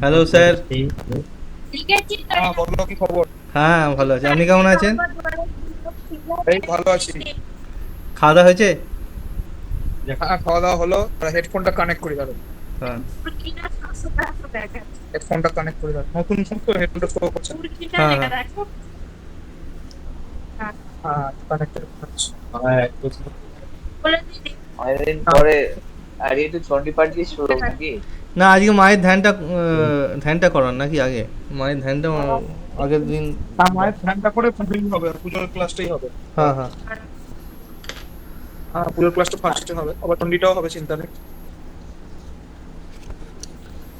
Hello sir. হ্যাঁ, বলো কি খবর? হ্যাঁ ভালো আছি, আপনি কেমন আছেন? এই ভালো আছি। খাওয়া দাওয়া হয়েছে? হ্যাঁ, খাওয়া দাওয়া হলো। হেডফোনটা কানেক্ট করে দাও। হ্যাঁ হেডফোনটা কানেক্ট করে দাও। নতুন ফোন তো হেডফোনটা শো করছে না। হ্যাঁ হ্যাঁ। হ্যাঁ, কানেক্টেড করছি। অনেকদিন হ্যাঁ, পরে আজকে একটু চণ্ডী পাঠ দিয়ে শুরু নাকি? না আজকে মায়ের ধ্যানটা ধ্যানটা করান নাকি আগে? মায়ের ধ্যানটা আগের দিন। হ্যাঁ, মায়ের ধ্যানটা করে পুজোই হবে, আর পুজোর ক্লাসটাই হবে। হ্যাঁ হ্যাঁ। হ্যাঁ, পুজোর ক্লাসটা ফার্স্টে হবে, আবার চণ্ডীটাও হবে, চিন্তা নেই।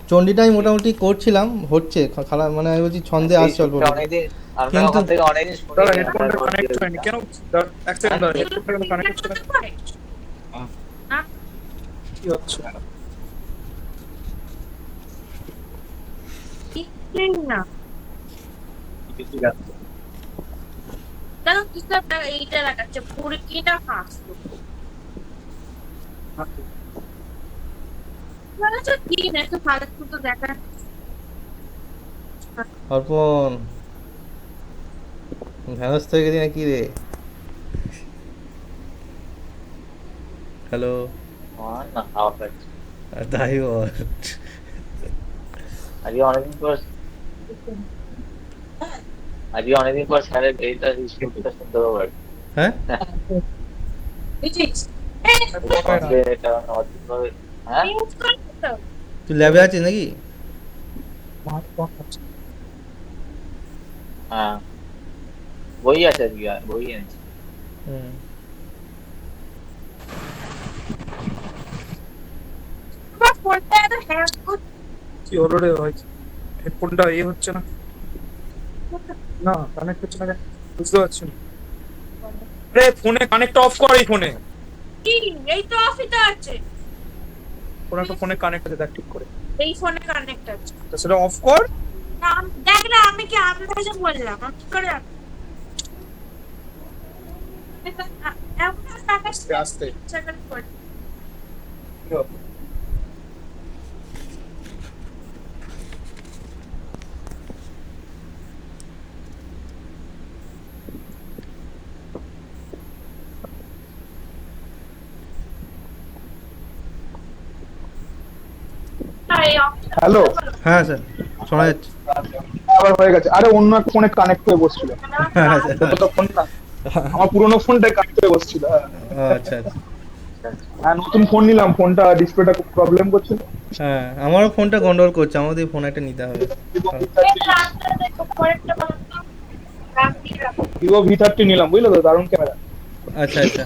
চণ্ডীটাই মোটামুটি করছিলাম, হচ্ছে খারাপ মানে আমি বলছি ছন্দে সেই আসছে অল্প শুনতে অল্প। অনেকদিন, আপনার কিন্তু ওখান থেকে অনেকদিন দাদা, শুনিনি আপনার হেডফোনটা কানেক্ট মন্দিরের হয়নি নাম। কেন? এক সেকেন্ড দাদা, হেডফোনটা কানেক্ট হচ্ছে না। কি হচ্ছে? অর্পণ ধ্যানস্থ হয়ে গেছি নাকি রে? হ্যালো। আমার না খাওয়া পাচ্ছি। তাই বল। আজকে অনেকদিন পর আজকে অনেকদিন পর স্যারের এইটা স্কুলটা শুনতে পাবো আর কি। হ্যাঁ সঙ্গে এটা অদ্ভুত ভাবে। হ্যাঁ, তুই ল্যাবে আছিস নাকি? হ্যাঁ, বই আছে আজকে, বই এনেছি। হুম। কি হলো রে ভাই? হেডফোনটা হচ্ছে না। না, কানেক্ট হচ্ছে না কেন? বুঝতে পারছি না। আরে ফোনে কানেক্ট অফ কর, এই ফোনে কোন একটা ফোনে কানেক্ট আছে, দেখ ঠিক করে। তো সেটা অফ কর। আস্তে আস্তে। কি হবে? হ্যালো। হ্যাঁ স্যার, শোনা যাচ্ছে। আবার হয়ে গেছে। আরে অন্য একটা ফোনে কানেক্ট হয়ে বসছিল। হ্যাঁ স্যার। ততক্ষণ না, আমার পুরোনো ফোনটাই কানেক্ট হয়ে বসছিল। হ্যাঁ। আচ্ছা আচ্ছা। আচ্ছা, আচ্ছা। হ্যাঁ, নতুন ফোন নিলাম, ফোনটা ডিসপ্লেটা খুব প্রবলেম করছিল। হ্যাঁ আমারও ফোনটা গন্ডগোল করছে, আমাদের ফোন একটা নিতে হবে। ভিভো V30 নিলাম, বুঝলো তো, দারুণ ক্যামেরা। আচ্ছা আচ্ছা।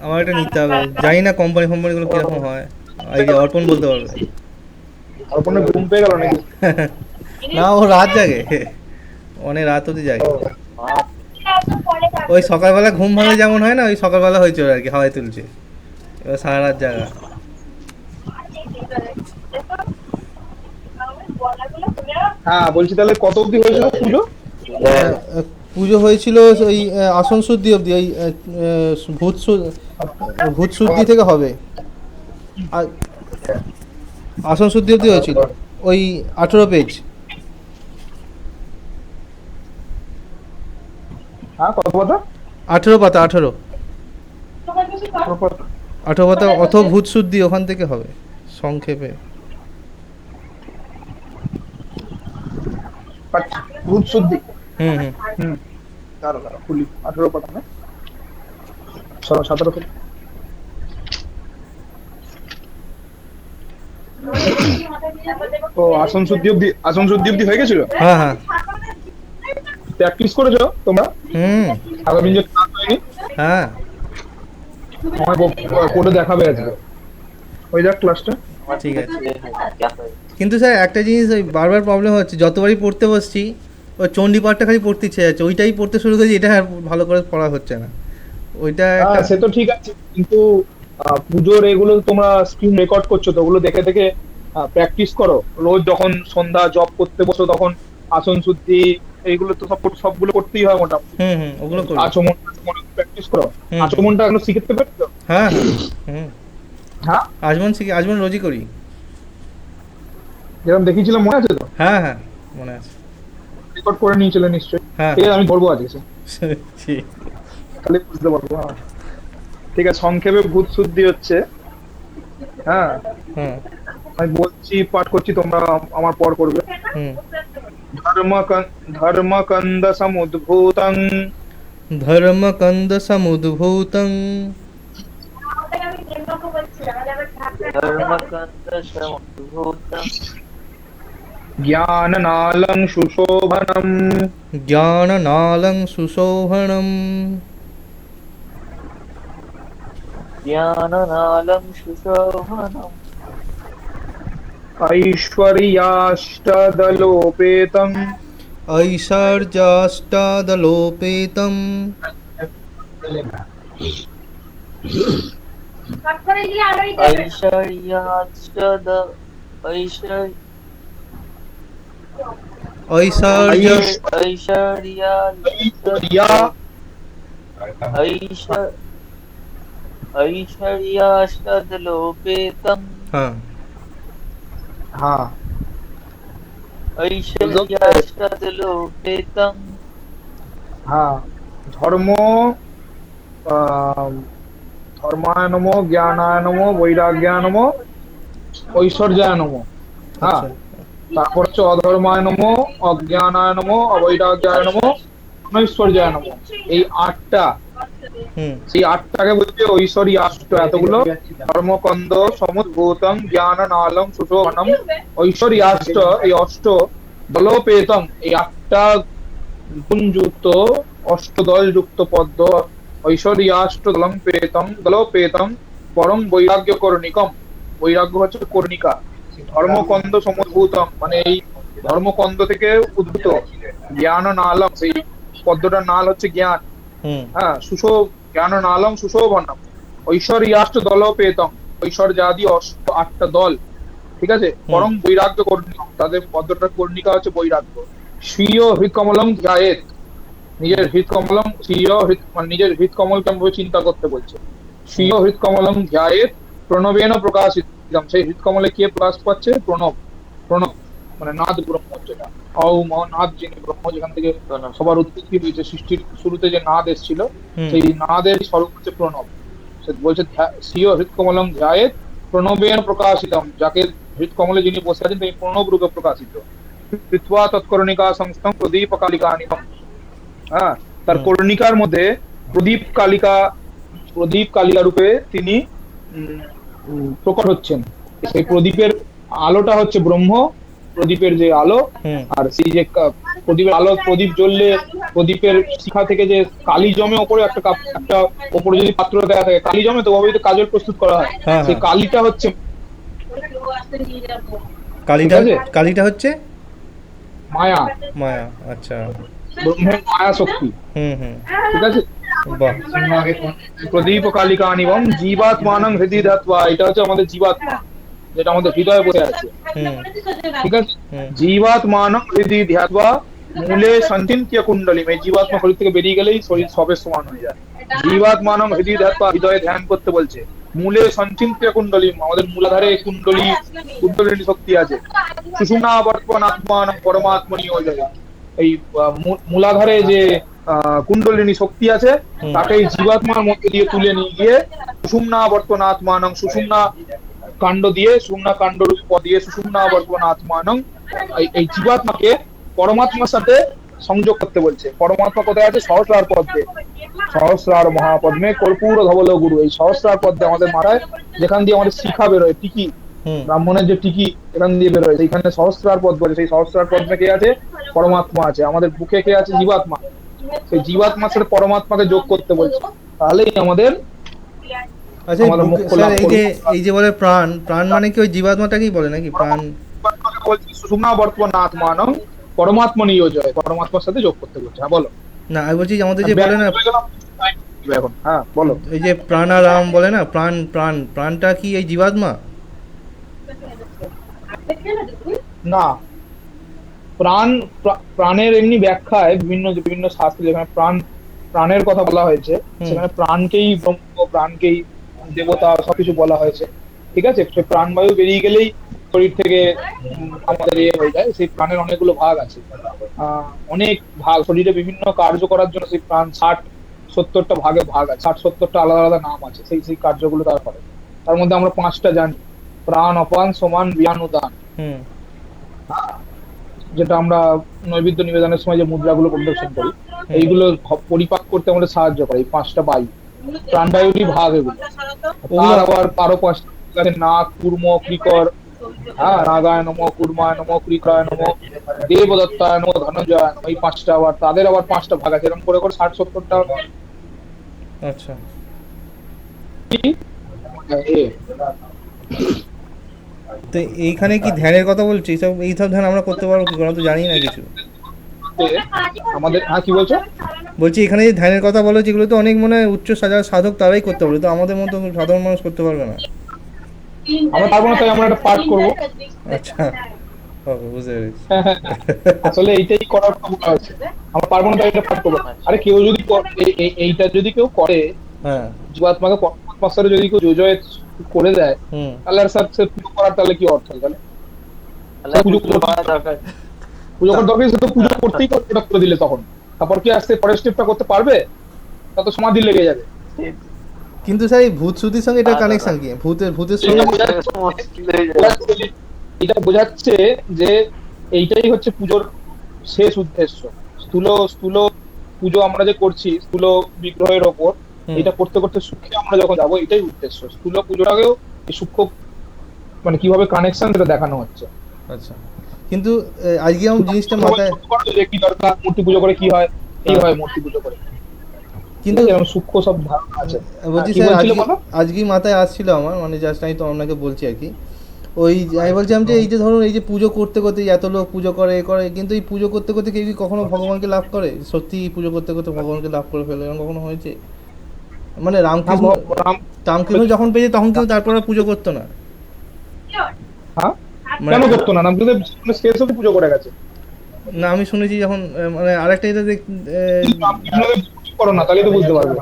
আমার একটা নিতে হবে, জানি না কোম্পানি ফোম্পানিগুলো কীরকম হয়, আইডিয়া অর্পণ বলতে পারবে। আর কোনো ঘুম পেয়ে গেল নাকি? না ও রাত জাগে, অনেক রাত অবধি জাগে। আমার ওই সকালবেলা ঘুম ভাঙলে যেমন হয় না, ওই সকালবেলা হয়েছে ওর আর কি, হাওয়ায় তুলছে। এবার সারা রাত জাগা। হ্যাঁ, বলছি তাহলে কত অবধি হয়েছিল পুজো? চলে গেল। পুজো হয়েছিল ওই আসন শুদ্ধি অবধি, ওই ভূত ভূত শুদ্ধি থেকে হবে। আর আসন শুদ্ধি অবধি হয়েছিল, ওই 18 পেজ। হ্যাঁ, কত কথা? 18 পাতা, 18। 18 পাতা অথ ভূত শুদ্ধি, ওখান থেকে হবে সংক্ষেপে। আচ্ছা, ভূত শুদ্ধি। হুম হুম। হুম, দাঁড়ো দাঁড়ো, খুলি। 18 পাতা না, 17 খুলি। ও, আসন শুদ্ধি অব্দি হয়ে গেছিল। হ্যাঁ হ্যাঁ। প্র্যাকটিস করেছো তোমরা? হুম। আগামী যে ক্লাস হয়নি, হ্যাঁ আমায় কোডে দেখাবে আজকে। ওই দেখ ক্লাসটা। আমার ঠিক তো আছে। ছেলে হয়নি, ক্লাস হয়নি। কিন্তু স্যার একটা জিনিস ওই বারবার প্রবলেম হচ্ছে, যতবারই পড়তে বসছি ওই চণ্ডী পাঠটা খালি পড়তে ইচ্ছে যাচ্ছে, ওইটাই পড়তে শুরু করেছি, এটা আর ভালো করে পড়া হচ্ছে না। ওইটা হ্যাঁ, একটা। সে তো ঠিক আছে, কিন্তু পুজোর এগুলো তোমরা স্ক্রিন রেকর্ড করছো তো, ওগুলো দেখে দেখে প্র্যাকটিস করো। রোজ যখন সন্ধ্যা জব করতে বসো তখন আসন শুদ্ধি এইগুলো তো সবগুলো করতেই হয় মোটামুটি। হুম হুম, ওগুলো করি। আচমন প্র্যাকটিস করো। হুম হুম। আচমনটা এখনো শিখতে পারছো? হ্যাঁ হ্যাঁ। হুম। হ্যাঁ। আজমন শিখি, আজমন রোজই করি। যেরকম দেখিয়েছিলাম মনে আছে তো? হ্যাঁ হ্যাঁ মনে আছে। রেকর্ড করে নিয়েছিল নিশ্চয়ই। হ্যাঁ ঠিক আছে, আমি ধরবো আজকে সে, ঠিক। তাহলে বুঝতে পারবো। হ্যাঁ ঠিক আছে, সংক্ষেপে ভূত শুদ্ধি হচ্ছে, হ্যাঁ হুম আমি বলছি, পাঠ করছি, তোমরা আমার পর করবে। হুম। ধর্ম ধর্মকন্দ সমুদ্ভূতং ধর্মকন্দসমুদ্ভূতং धर्मकन्दसमुद्भूतं জ্ঞাননালং সুশোভনম জ্ঞাননালং সুশোভনম ज्ञाननालं सुशोभनम् ऐश्वर्याष्टदलोपेतं ঐশ্বর্যাষ্টাদলোপেতম ऐश्वर्याच्चद ऐश्वर्य ঐশ্বর্য ऐश्वर्याच्चद ऐश्वर्या ऐश्वर्य ऐश्वर्याष्टदलोपेतं হ্যাঁ हाँ ऐश्वर्याष्टदलोपेतं हाँ धर्म धर्माय नमो, ज्ञानाय नमो, वैराग्याय नमो, ঐশ্বর্যায় নমো। হ্যাঁ, আচ্ছা তারপর হচ্ছে অধর্মায় নমো, অজ্ঞানায় নমো, অবৈরাগ্যায় নমো, অনৈশ্বর্যায় নমো। এই আটটা, হুম সেই আটটাকে বলছে ঐশ্বরী আষ্ট। এতগুলো ধর্মকন্দ সমুদ্ভূতম জ্ঞাননালম সুশোভনম ঐশ্বরী আষ্ট, এই অষ্ট দলোপেতম, এই আটটা গুণযুক্ত অষ্টদল যুক্ত পদ্ম, ঐশ্বর্যাষ্ট দলং পেতম দলোপেতম পরম বৈরাগ্য কর্ণিকম। বৈরাগ্য হচ্ছে কর্ণিকা। ধর্মকন্দ সমুদ্ভূতম মানে এই ধর্মকন্দ থেকে উদ্ভূত, জ্ঞান নালম, সেই পদ্মটার নাল হচ্ছে জ্ঞান। হুম হ্যাঁ, জ্ঞান নালম সুশোভনম ঐশ্বর্যাষ্ট দলোপেতম, ঐশ্বর্যাদি আটটা দল, ঠিক আছে। পরম বৈরাগ্য কর্ণিকম, তাদের পদ্মটার কর্ণিকা হচ্ছে বৈরাগ্য। স্বীয় হৃৎকমলম ধ্যায়েত, নিজের হৃৎকমলম, স্বীয় মানে নিজের হৃৎকমলকে ভাবে চিন্তা করতে বলছে। স্বীয় হৃৎকমলম ধ্যায়েত প্রণবেন প্রকাশিতম, সেই হৃৎকমলে কে প্রকাশ পাচ্ছে? প্রণব। প্রণব মানে নাদ ব্রহ্ম, যেটা নাদ, যিনি ব্রহ্ম, যেখান থেকে সবার উৎপত্তি হয়েছে, সৃষ্টির শুরুতে যে নাদ এসেছিল, হুম সেই নাদের স্বরূপ হচ্ছে প্রণব। সে বলছে স্বীয় হৃৎকমলম ধ্যায়েত প্রণবেন প্রকাশিতম, যাকে হৃৎকমলে যিনি বসে আছেন তিনি প্রণব রূপে প্রকাশিত। কৃত্বা তৎকর্ণিকা সংস্থম প্রদীপ কালিকা নিকম, হ্যাঁ, তার কর্ণিকার মধ্যে প্রদীপ কালিকা রূপে তিনি প্রকট হচ্ছেন। সেই প্রদীপের আলোটা হচ্ছে ব্রহ্ম, প্রদীপের যে আলো। হুম আর সেই যে প্রদীপের আলো, প্রদীপ জ্বললে প্রদীপের শিখা থেকে যে কালি জমে ওপরে, একটা ওপরে যদি পাত্র দেওয়া থাকে কালি জমে, তো ওভাবেই তো কাজল প্রস্তুত করা হয়। হ্যাঁ সেই হ্যাঁ কালিটা হচ্ছে, ঠিক কালিটা আছে, কালিটা হচ্ছে মায়া, মায়া। আচ্ছা ব্রহ্মের মায়া শক্তি, হুম হুম ঠিক আছে। বাহ প্রদীপ কালিকা নিবম জীবাত্মানং হৃদয় ধাত্বা, এটা হচ্ছে আমাদের জীবাত্মা, যেটা আমাদের হৃদয়ে বসে আছে, হুম ঠিক আছে। হুম জীবাত্মানং হৃদয় ধ্যাত্বা মূলে সঞ্চিন্ত্য কুণ্ডলিম, এই জীবাত্মা শরীর থেকে বেরিয়ে গেলেই শরীর সবের সমান হয়ে যায়। জীবাত্মানং হৃদয় ধ্যাত্বা, হৃদয়ে ধ্যান করতে বলছে। মূলে সঞ্চিন্ত্য কুণ্ডলিম, আমাদের মূলাধারে কুণ্ডলিনী শক্তি আছে। সুষুম্না বর্তমান আত্মানং পরমাত্মনি হয়ে যাবে, এই মূলাধারে যে কুণ্ডলিনী শক্তি আছে, হুম তাকে এই জীবাত্মার মধ্যে দিয়ে তুলে নিয়ে গিয়ে সুষুম্না বর্তমান আত্মানং, সুষুম্না কাণ্ড দিয়ে, সুষুম্না কাণ্ড রূপে পদ দিয়ে সুষুম্না বর্তমান আত্মানং, এই জীবাত্মাকে পরমাত্মার সাথে সংযোগ করতে বলছে। পরমাত্মা কোথায় আছে? সহস্রার পদ্মে, সহস্রার মহাপদ্মে কর্পূর ধবল গুরু, এই সহস্রার পদ্মে আমাদের মাথায়, যেখান দিয়ে আমাদের শিখা বেরোয়, টিকি, হুম ব্রাহ্মণের যে টিকি এখান দিয়ে বেরোয়, সেইখানে সহস্রার পদ বলে, সেই সহস্রার পদ্মে কে আছে? পরমাত্মা আছে। আমাদের বুকে কে আছে? জীবাত্মা। সেই জীবাত্মার সাথে পরমাত্মাকে যোগ করতে বলছে, তাহলেই আমাদের আচ্ছা আমাদের মোক্ষ স্যার লাভ এই করবো। যে বলে প্রাণ, প্রাণ মানে কি ওই জীবাত্মাটাকেই বলে নাকি প্রাণ? পরমাত্মাকে বলছি সুষুম্না বর্তমান আত্মানং পরমাত্মা নিয়োজয়, পরমাত্মার সাথে যোগ করতে বলছে। হ্যাঁ বলো। না আমি বলছি যে আমাদের যে বলে না এখন হ্যাঁ বলো। এই যে প্রাণারাম বলে না, প্রাণ প্রাণ প্রাণটা কি এই জীবাত্মা? না, প্রাণ, প্রাণের এমনি ব্যাখ্যায় বিভিন্ন বিভিন্ন শাস্ত্রে যেখানে প্রাণের কথা বলা হয়েছে, সেখানে প্রাণকেই ব্রহ্ম, প্রাণকেই দেবতা, সবকিছু বলা হয়েছে, ঠিক আছে। সে প্রাণবায়ু বেরিয়ে গেলেই শরীর থেকে আমাদের হয়ে যায়, সেই প্রাণের অনেকগুলো ভাগ আছে। অনেক ভাগ শরীরে বিভিন্ন কার্য করার জন্য সেই প্রাণ 60-70টা ভাগে ভাগ আছে, 60-70টা আলাদা আলাদা নাম আছে সেই সেই কার্যগুলো তারা করে। তার মধ্যে আমরা 5টা জানি: প্রাণ, অপান, সমান, বিয়ান, উদান। হুম। যেটা আমরা নৈবেদ্য নিবেদনের সময় যে মুদ্রাগুলো পরিদর্শন করি, এইগুলো পরিপাক করতে আমাদের সাহায্য করে এই 5টা বায়ু। প্রাণবায়ুরই ভাগ এগুলো। তার আবার আরো 5টা আছে: নাক, কুর্ম, ক্রিকর, নাগায় নমঃ, কুর্মায় নমঃ, ক্রিকায় নমঃ, দেবদত্তায় নমঃ, ধনঞ্জয় নমঃ। এই 5টা আবার তাদের আবার 5টা ভাগ আছে, এরকম করে করে 60-70টা আচ্ছা। তো এইখানে কি ধ্যানের কথা বলছি? এইসব ধ্যান আমরা করতে পারবো কি? আমরা তো জানি না কিছু। আমাদের কি বলছো? বলছি এখানে যে ধ্যানের কথা বলো, যেগুলো তো অনেক মনে হয় উচ্চ সাধক তারাই করতে পারবে, তো আমাদের মতো সাধারণ মানুষ করতে পারবে না। আমরা পারবো না, তাই আমরা একটা পাঠ করবো। আচ্ছা, ওকে, বুঝতে পেরেছি। আসলে এইটাই করার কথা আছে। আমরা পারবো না, তাই এটা পাঠ করবো। আরে কেউ যদি এইটা যদি কেউ করে, হ্যাঁ। জীবাত্মাকে পরমাত্মার যদি কেউ যোজয় করে দেয়, তাহলে আর স্যার সে পুজো করার তাহলে কি অর্থ? তাহলে পুজো করার দরকার, সে তো পুজো করতেই ওটা করে দিলে তখন তারপর কি আসতে পরের স্টেপটা করতে পারবে? তত সমাধি লেগে যাবে। কিন্তু স্যার এই ভূত শ্রুতির সঙ্গে এটা কানেকশন কি? ভূতের সঙ্গে এটা বোঝাচ্ছে যে এইটাই হচ্ছে পুজোর শেষ উদ্দেশ্য। স্থূল পুজো আমরা যে করছি স্থূল বিগ্রহের ওপর, এটা করতে করতে সূক্ষ্মে আমরা যখন যাবো, এটাই উদ্দেশ্য। স্থূল পুজোটাকেও সূক্ষ্ম মানে কিভাবে কানেকশন সেটা দেখানো হচ্ছে। আচ্ছা, কিন্তু আজকে আমার জিনিসটা মাথায়, কি দরকার মূর্তি পুজো করে কি হয়, এই হয় মূর্তি পুজো করে, কিন্তু সূক্ষ্ম সব ধারণা আছে। বলছি স্যার আজকেই মাথায় আসছিল আমার, মানে জাস্ট আমি তো আপনাকে বলছি আর কি। ওই আমি বলছিলাম যে এই যে ধরুন এই যে পুজো করতে করতে এত লোক পুজো করে করে, কিন্তু এই পুজো করতে করতে কেউ কি কখনো ভগবানকে লাভ করে? সত্যি পুজো করতে করতে ভগবানকে লাভ করে ফেলে, এরকম কখনো হয়েছে? মানে রামকৃষ্ণ যখন পেয়েছে তখন কেউ তারপরে পুজো করতো না? কেন করতো না? রামকৃষ্ণ শেষ অবধি পুজো করে গেছে। না, আমি শুনেছি যখন মানে আরেকটা এটা করো না, তাহলে তো বুঝতে পারবে।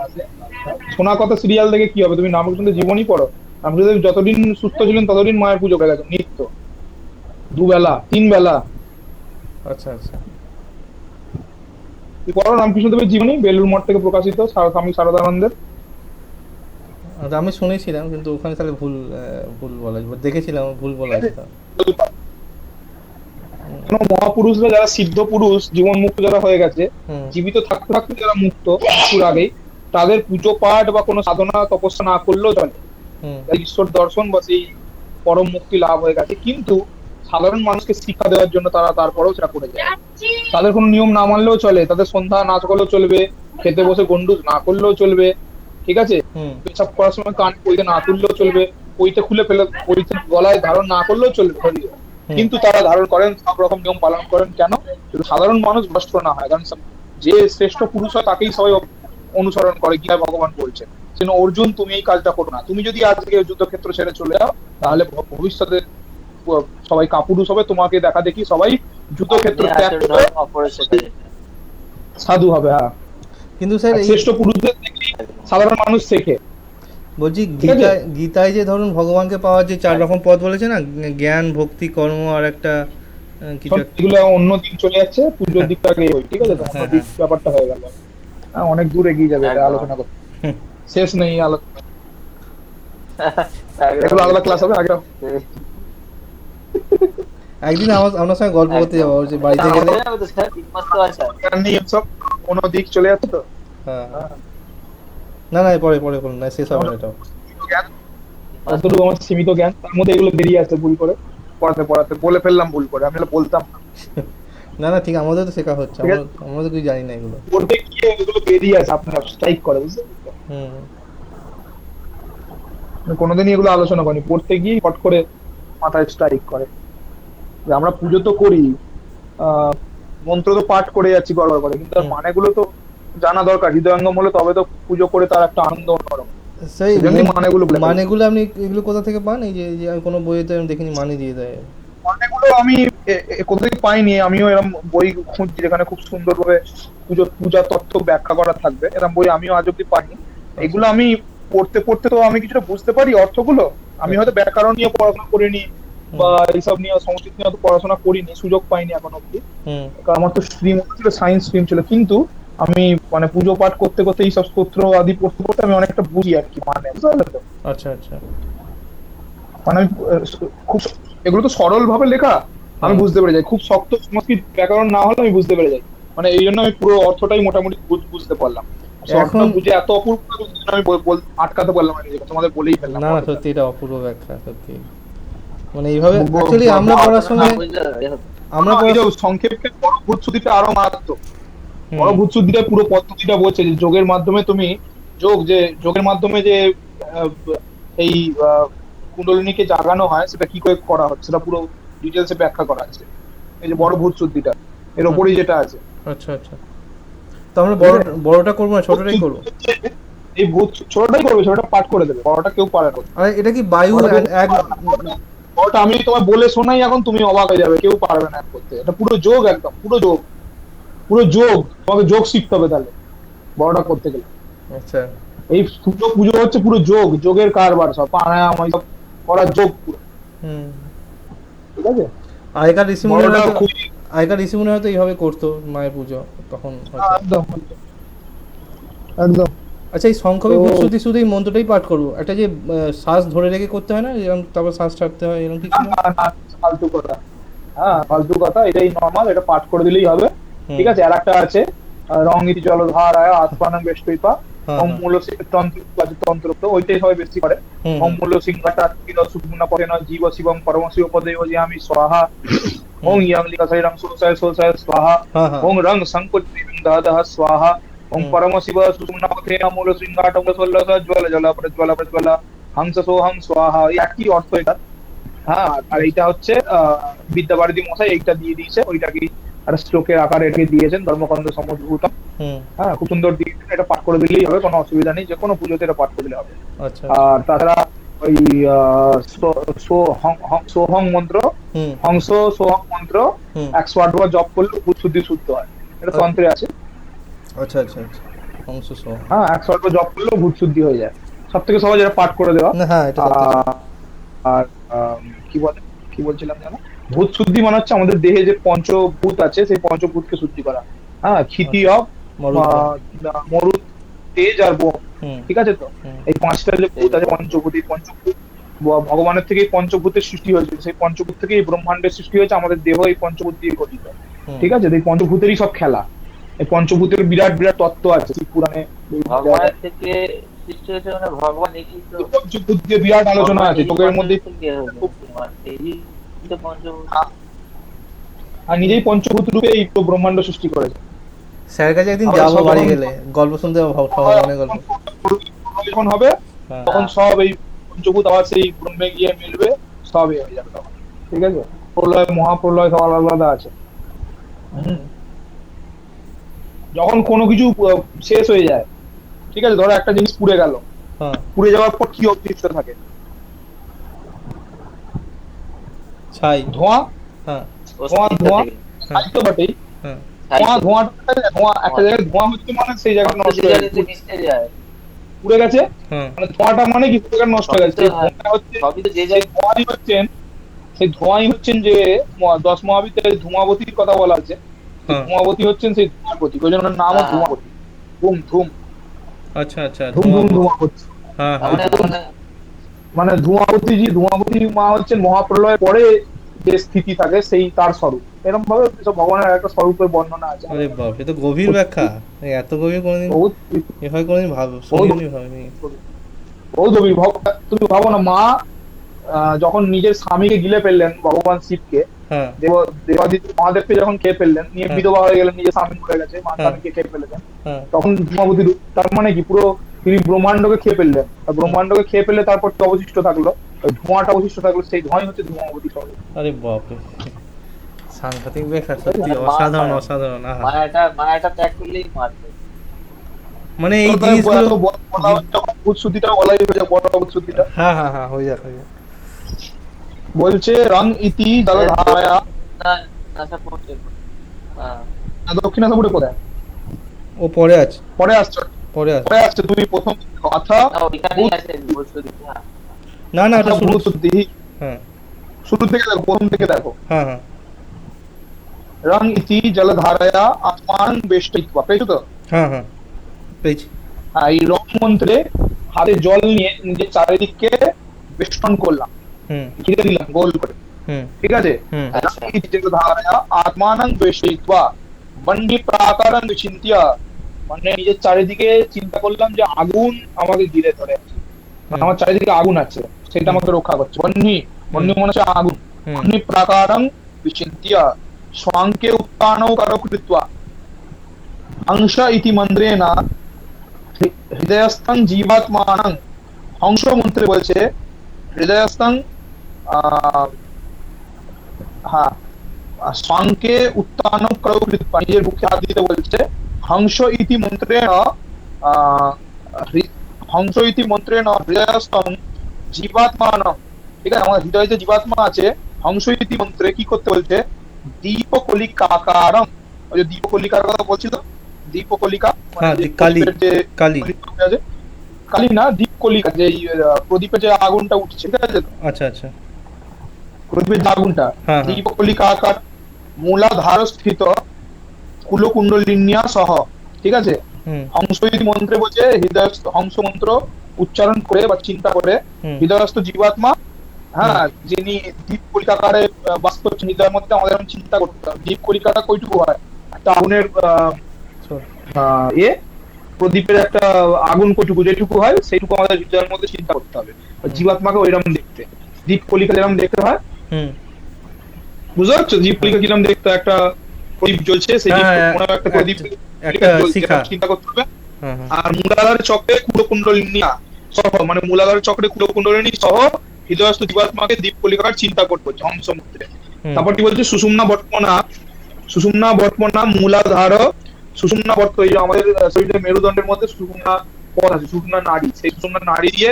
শোনা কথা সিরিয়াল দেখে কি হবে? তুমি রামকৃষ্ণের জীবনী পড়ো। রামকৃষ্ণ যতদিন সুস্থ ছিলেন ততদিন মায়ের পুজো করে গেছে, নিত্য, 2 বেলা 3 বেলা। আচ্ছা আচ্ছা, পড়ো রামকৃষ্ণদেবের জীবনী, বেলুড় মঠ থেকে প্রকাশিত, স্বামী শারদানন্দের। আমি শুনেছিলাম, কিন্তু ওখানে তাহলে ভুল ভুল বলা, দেখেছিলাম ভুল বলা আছে। মহাপুরুষরা যারা সিদ্ধ পুরুষ, জীবন মুক্ত যারা হয়ে গেছে, জীবিত থাকতে থাকতে যারা মুক্ত মৃত্যুর আগেই, তাদের পুজো পাঠ বা কোনো সাধনা তপস্যা না করলেও চলে, ঈশ্বর দর্শন বা সেই পরম মুক্তি লাভ হয়ে গেছে। কিন্তু সাধারণ মানুষকে শিক্ষা দেওয়ার জন্য তারা তারপরেও সেটা করে যায়। তাদের কোনো নিয়ম না মানলেও চলে, তাদের সন্ধ্যা নাচ করলেও চলবে, খেতে বসে গন্ডুস না করলেও চলবে, ঠিক আছে, পেশাব করার সময় কান পইতে না তুললেও চলবে, পইতে খুলে ফেলে পইতে গলায় ধারণ না করলেও চলবে, কিন্তু তারা ধারণ করেন, সব রকম নিয়ম পালন করেন। কেন? সাধারণ মানুষ ভ্রষ্ট না হয়। কারণ যে শ্রেষ্ঠ পুরুষ হয় তাকেই সবাই অনুসরণ করে, গীতা ভগবান বলছেন। সেজন্য অর্জুন, তুমি এই কাজটা করো না। তুমি যদি আজকে যুদ্ধক্ষেত্র ছেড়ে চলে যাও, তাহলে ভবিষ্যতে সবাই কাপুরুষ হবে, তোমাকে দেখা দেখি সবাই যুদ্ধক্ষেত্র ত্যাগ করে সাধু হবে। হ্যাঁ, কিন্তু স্যার শ্রেষ্ঠ পুরুষদের দেখি সাধারণ মানুষ শেখে। বলছি গীতায় যে ধরুন ভগবানকে পাওয়ার যে 4 রকম পথ বলেছে না, জ্ঞান, ভক্তি, কর্ম আর একটা কিছু, এগুলো অন্য দিক চলে যাচ্ছে, পুজোর দিকটাকে, ঠিক আছে, ব্যাপারটা হয়ে গেল, অনেক দূর এগিয়ে যাবে আলোচনা করতে, শেষ নেই আলোচনা। এগুলো আলাদা ক্লাস হবে আগে। একদিন আপনার সঙ্গে গল্প করতে যাবো, যে বাড়িতে গেলে সব কোনো দিক চলে যাচ্ছে তো। না না, পরে পরে বলুন, না শেষ হবে না এটাও। অতটুকু আমার সীমিত জ্ঞান, তার মধ্যে এগুলো বেরিয়ে আসছে ভুল করে, পড়াতে পড়াতে বলে ফেললাম ভুল করে, আমি বলতাম না না, ঠিক, আমাদের তো শেখা হচ্ছে, আমরা তো কিছু জানি না, এগুলো পড়তে গিয়ে এগুলো বেরিয়ে আসে, আপনার স্ট্রাইক করে, বুঝলেন? কোনোদিনই এগুলো আলোচনা করিনি, পড়তে গিয়ে হট করে মাথায় স্ট্রাইক করে। আমরা পুজো তো করি, মন্ত্র তো পাঠ করে যাচ্ছি গড়বড় করে, কিন্তু তার মানেগুলো তো জানা দরকার। হৃদয়ঙ্গম হলে তবে তো পুজো করে তার একটা আনন্দ অন্যরকম। সেই মানেগুলো আপনি এগুলো কোথা থেকে পান? এই যে কোনো বইতে আমি দেখিনি মানে দিয়ে দেয়। মানেগুলো আমি কোথা থেকে পাইনি, আমিও এরকম বই খুঁজছি যেখানে খুব সুন্দরভাবে পূজা তত্ত্ব ব্যাখ্যা করা থাকবে, এরকম বই আমিও আজ অব্দি পাইনি। এগুলো আমি পড়তে পড়তে তো আমি কিছুটা বুঝতে পারি অর্থগুলো, আমি হয়তো ব্যাকরণ নিয়ে পড়াশোনা করিনি বা এইসব নিয়ে সংস্কৃত নিয়ে অত পড়াশোনা করিনি, সুযোগ পাইনি এখন অব্দি। হুম। কারণ আমার তো স্ট্রিম ছিল, সায়েন্স স্ট্রিম ছিল, কিন্তু আমি মানে পুজো পাঠ করতে করতে এইসব স্তোত্র আদি পড়তে পড়তে আমি অনেকটা বুঝি আর কি, মানে বুঝতে পারলে তো? আচ্ছা আচ্ছা। মানে আমি খুব এগুলো তো সরল ভাবে লেখা, আমি হ্যাঁ। বুঝতে পেরে যাই। খুব শক্ত সংস্কৃত ব্যাকরণ না হলে আমি বুঝতে পেরে যাই। মানে এই জন্য আমি পুরো অর্থটাই মোটামুটি বুঝতে পারলাম। সে অর্থটা এখন বুঝে এত অপূর্ব লাগলো যে আমি আটকাতে পারলাম না নিজেকে, তোমাদের বলেই ফেললাম না না, কথাটা। সত্যি এটা অপূর্ব ব্যাখ্যা, সত্যি। মানে এইভাবে ব- অ্যাকচুয়ালি ব- আমরা ব- পড়ার না সময় বুঝলে আমরা এই যে পড়ার সংক্ষেপে বড় ভূতশ্রুতিটা আরো মারাত্মক। বড় হুম ভূতশ্রুতিটা পুরো পদ্ধতিটা বলছে যে যোগের মাধ্যমে তুমি যোগের মাধ্যমে যে আহ, এই কুণ্ডলিনীকে জাগানো হয় সেটা কি করে করা হচ্ছে সেটা পুরো ডিটেলসে ব্যাখ্যা করা আছে এই যে বড় ভূতশ্রুতিটা, এর ওপরেই যেটা আছে। আচ্ছা আচ্ছা। তো আমরা বড়টা করবো না, ছোটটাই করবো? এই ভূত ছোটটাই করবে, ছোটটা পাঠ করে দেবে, বড়টা কেউ পারে না। আর এটা কি বায়ু বড়টা কেউ এক? পারে না। বড়টা আমি তোমায় বলে শোনাই এখন, তুমি অবাক হয়ে যাবে, কেউ পারবে না এক করতে। এটা পুরো যোগ, একদম পুরো যোগ, পুরো যোগ। তোমাকে যোগ শিখতে হবে তাহলে বড়টা করতে গেলে। আচ্ছা। এই পুজো পুজো হচ্ছে পুরো যোগের কারবার, সব প্রাণায়াম সব করার যোগ পুরো, হুম। ঠিক আছে? আগেকার ঋষিমুনিরা বড়টা হয়তো খুব আগেকার ঋষিমুনিরা হয়তো এইভাবে করতো মায়ের পুজো তখন হয়তো। একদম একদম। আচ্ছা, এই শঙ্খবি তো ভূতশ্রুতি শুধু এই মন্ত্রটাই পাঠ করবো? একটা যে শ্বাস ধরে রেখে করতে হয় না, এরকম তারপর শ্বাস ছাড়তে হয়, এরকম কিছু না? না, ফালতু কথা, হ্যাঁ ফালতু কথা, এটাই নর্মাল, এটা পাঠ করে দিলেই হবে। হুম। ঠিক আছে, আর একটা আছে রং ইতি জলধারায় আত্মানং বেষ্টইপা হ্যাঁ ওম হ্যাঁ। মূল তন্ত্র আছে, তন্ত্র তো ওইটাই সবাই বেশি করে। হুম ওম মূল সিংহাটা কিল সুপুর্ণ পদেন জীব শিবম পরমশিব পদে আমি স্বাহা। হুম। ওং ইয়াং লিকাশৈরং সোসায় সোসায় স্বাহা। হ্যাঁ হ্যাঁ। ওং রং সংকুচিং দাদহ স্বাহা। ওং হুম। পরমশিব সুপুর্ণ পথেন মূল সিংহাটং সল্লস জ্বল জ্বল প্রজ্বল প্রজ্বল হংস সোহং স্বাহা। এই একই অর্থ এটা। হ্যাঁ, আর এইটা হচ্ছে বিদ্যাবারিধি মশাই এইটা দিয়ে দিয়েছে, ওইটাকে একটা শ্লোকের আকারে এটাকে দিয়েছেন, ধর্মকন্দ সমুদ্ভূতম। হুম। হ্যাঁ, খুব সুন্দর দিয়েছেন, এটা পাঠ করে দিলেই হবে, কোনো অসুবিধা নেই, যে কোনো পুজোতে এটা পাঠ করে দিলে হবে। আচ্ছা। আর তাছাড়া ওই সোহং মন্ত্র, হুম হংস সোহং মন্ত্র হুম। 108 বার জপ করলে ভূত শুদ্ধি শুদ্ধ হয়, এটা তন্ত্রে আছে। আচ্ছা আচ্ছা আচ্ছা। অংশ সহ। হ্যাঁ, 108 বার জপ করলেও ভূত শুদ্ধি হয়ে যায়। সব থেকে সহজ এটা পাঠ করে দেওয়া। না হ্যাঁ, এটা সত্যি। আহ, আর কি বলছিলাম জানো, ভূত শুদ্ধি মানে হচ্ছে আমাদের দেহে যে পঞ্চভূত আছে সেই পঞ্চভূতকে শুদ্ধি করা। হ্যাঁ, ক্ষিতি অফ মরুদ্গণ। মরুদ, তেজ আর বোম, হুম ঠিক আছে তো? হুম। এই পাঁচটা যে ভূত আছে পঞ্চভূত, এই পঞ্চভূত ভগবানের থেকে এই পঞ্চভূতের সৃষ্টি হয়েছে, সেই পঞ্চভূত থেকে এই ব্রহ্মাণ্ডের সৃষ্টি হয়েছে, আমাদের দেহ এই পঞ্চভূত দিয়ে গঠিত। হুম। ঠিক আছে, তো এই পঞ্চভূতেরই সব খেলা। এই পঞ্চভূতের বিরাট বিরাট তত্ত্ব আছে শিব পুরাণে, ভগবানের থেকে সৃষ্টি হয়েছে মানে ভগবান একই তো। পঞ্চভূত দিয়ে বিরাট আলোচনা আছে চোখের মধ্যে। আর নিজেই পঞ্চভূত রূপে এই পুরো ব্রহ্মাণ্ড সৃষ্টি করেছে। স্যার কাছে একদিন আমরা যাবো, সব বাড়ি যখন- গেলে গল্প শুনতে ভগবানের গল্প। যখন হবে হ্যাঁ। তখন সব এই পঞ্চভূত আবার সেই ব্রহ্মে গিয়ে মিলবে, সব হয়ে যাবে তখন। ঠিক আছে, প্রলয় মহাপ্রলয় সব আলাদা আলাদা আছে। যখন কোনো কিছু শেষ হয়ে যায়, ঠিক আছে, ধরো একটা জিনিস পুড়ে গেল, হ্যাঁ। পুড়ে যাওয়ার পর কি অবশিষ্ট থাকে? ছাই। ধোঁয়া। হ্যাঁ ধোঁয়া ছাই তো বটেই। হ্যাঁ। ধোঁয়া একটা জায়গায় ধোঁয়া হচ্ছে মানে সেই জায়গাটা নষ্ট হয়ে গেছে, পুড়ে গেছে। হ্যাঁ। মানে ধোঁয়াটা মানে কি পুরো জায়গা নষ্ট হয়ে গেছে। সেই ধোঁয়াটা হচ্ছে, সেই ধোঁয়াই হচ্ছেন যে 10 মহাবিদ্যায় ধূমাবতীর কথা বলা আছে। হ্যাঁ। ধূমাবতী হচ্ছেন সেই ধূমাবতী, ওই জন্য ওনার নামও ধূমাবতী। ধূম আচ্ছা আচ্ছা। ধূমাবতী। হ্যাঁ হ্যাঁ। মানে ধূমাবতী মা হচ্ছেন মহাপ্রলয়ের পরে যে স্থিতি থাকে সেই তার স্বরূপ। এরকম ভাবে সব ভগবানের একটা স্বরূপের বর্ণনা আছে। আরে বাপ, এ তো গভীর ব্যাখ্যা। এত গভীর কোনোদিন বহুত এভাবে কোনোদিন শুনিনি, ভাবিনি। বহুত গভীর। তুমি ভাবো না, মা যখন নিজের স্বামীকে গিলে ফেললেন ভগবান শিবকে, হ্যাঁ দেবাদিত্য মহাদেবকে যখন খেয়ে ফেললেন, নিয়ে হ্যাঁ। বিধবা হয়ে গেলেন, নিজের স্বামী মরে গেছে, মা হ্যাঁ। স্বামীকে খেয়ে ফেলেছেন, হ্যাঁ। তখন ধূমাবতী তার মানে কি পুরো তিনি ব্রহ্মাণ্ডকে খেয়ে ফেললেন। আর ব্রহ্মাণ্ডকে খেয়ে ফেললে তারপর কি অবশিষ্ট থাকলো? ওই ধোঁয়াটা অবশিষ্ট থাকলো, সেই ধোঁয়াই হচ্ছে ধূমাবতী স্বরূপ। আরে বাপ রে, সাংঘাতিক ব্যাখ্যা, সত্যি অসাধারণ অসাধারণ। আহা, মায়াটা ত্যাগ করলেই মারবে। মানে এই তো জিনিসগুলো। যখন ভূতশ্রুতিটা বলাই হয়ে যায়, বড় ভূতশ্রুতিটা হ্যাঁ হ্যাঁ হ্যাঁ, হয়ে যাক হয়ে যাক। বলছে রং ইতি জলধারায়া। না আশা করতে দক্ষিণাসাপুরে কোথায়? ও পরে আছে, পরে আসছো, পরে আছে। পরে আসছে, তুমি প্রথম কথা। ওইখানেই আছে বস্তু। না না, এটা শুরু। ভূতশ্রুতি হ্যাঁ শুরু থেকে দেখো, প্রথম থেকে দেখো। হ্যাঁ হ্যাঁ রং ইতি জলধারায়া আত্মান বেষ্টিত্বা, পেয়েছো তো? হ্যাঁ হ্যাঁ পেয়েছি। এই রং মন্ত্রে হাতে জল নিয়ে নিজের চারিদিককে বেষ্টন করলাম, হুম ঘিরে দিলাম গোল করে, হুম ঠিক আছে? হুম রং ইতি জলধারায়া আত্মানং বেষ্টিত্বা বন্যি প্রাকারং বিচিন্তিয়া, মানে নিজের চারিদিকে চিন্তা করলাম যে আগুন আমাকে ঘিরে ধরে আছে, হুম আমার চারিদিকে আগুন আছে, সেটা আমাকে রক্ষা করছে। বন্যি, বন্যি মনে হচ্ছে আগুন। হুম বন্যি প্রাকারং বিচিন্তিয়া স্বাঙ্কে উত্তানৌ কারো কৃত্বা হংস ইতি মন্ত্রেণ হৃদয়স্থং জীবাত্মানং, হংস মন্ত্রে বলছে হৃদয়স্থং, হ্যাঁ, স্বাঙ্কে উত্তানৌ কারো কৃত্বা, নিজের বুকে হাত দিতে বলছে। হংস ইতি মন্ত্রেণ হংস ইতি মন্ত্রেণ হৃদয়স্থং জীবাত্মানং, ঠিক আছে? আমার হৃদয়ে যে জীবাত্মা আছে, হংস ইতি মন্ত্রে কি করতে বলছে? দীপকলিকাকারম, ওই যে দীপকলিকার কথা বলছিল, দীপকলিকা মানে হ্যাঁ যে কালী প্রদীপের যে কালী প্রদীপ আছে, কালী না, দীপকলিকা, যে প্রদীপে যে আগুনটা উঠছে, ঠিক আছে তো? আচ্ছা আচ্ছা প্রদীপের যে আগুনটা, হ্যাঁ হ্যাঁ দীপকলিকা আকার মূলাধার স্থিত কুলকুণ্ডলিন্যা সহ, ঠিক আছে? হুম হংস ইতি মন্ত্রে বলছে হৃদয়, হংস মন্ত্র উচ্চারণ করে বা চিন্তা করে হুম হৃদয়স্থ জীবাত্মা, হ্যাঁ, যিনি দ্বীপ কলিকাকারে বাস করছেন হৃদয়ের মধ্যে, আমাদের এখন চিন্তা করতে হবে দ্বীপ কলিকাটা কইটুকু হয়, একটা আগুনের চল। এ প্রদীপের একটা আগুন কইটুকু, যেটুকু হয় সেইটুকু আমাদের হৃদয়ের মধ্যে চিন্তা করতে হবে। জীবাত্মাকে ওইরকম দেখতে, দ্বীপ কলিকা যেরকম দেখতে হয়, হুম বুঝতে পারছো? দ্বীপ কলিকা কিরকম দেখতে হয়, একটা প্রদীপ জ্বলছে, সেই হ্যাঁ, দ্বীপ হ্যাঁ, কোনো একটা প্রদীপ একটা জ্বলছে, শিখা। এরকম চিন্তা করতে হবে। হ্যাঁ হ্যাঁ আর মূলাধার চক্রে কুলকুণ্ডলিন্যা সহ, মানে মূলাধার চক্রে কুলকুণ্ডলিনী সহ হৃদয়স্থ জীবাত্মাকে দ্বীপ কলিকার চিন্তা করতে হচ্ছে হংস মন্ত্রে। হুম তারপর কি বলছে? সুষুম্না বর্তমনা, সুষুম্না বর্তমনা মূলাধার, সুষুম্না বর্ত, এই যে আমাদের শরীরের মেরুদণ্ডের মধ্যে সুষুম্না পদ আছে, সুষুম্না নাড়ি, সেই সুষুম্না নাড়ি দিয়ে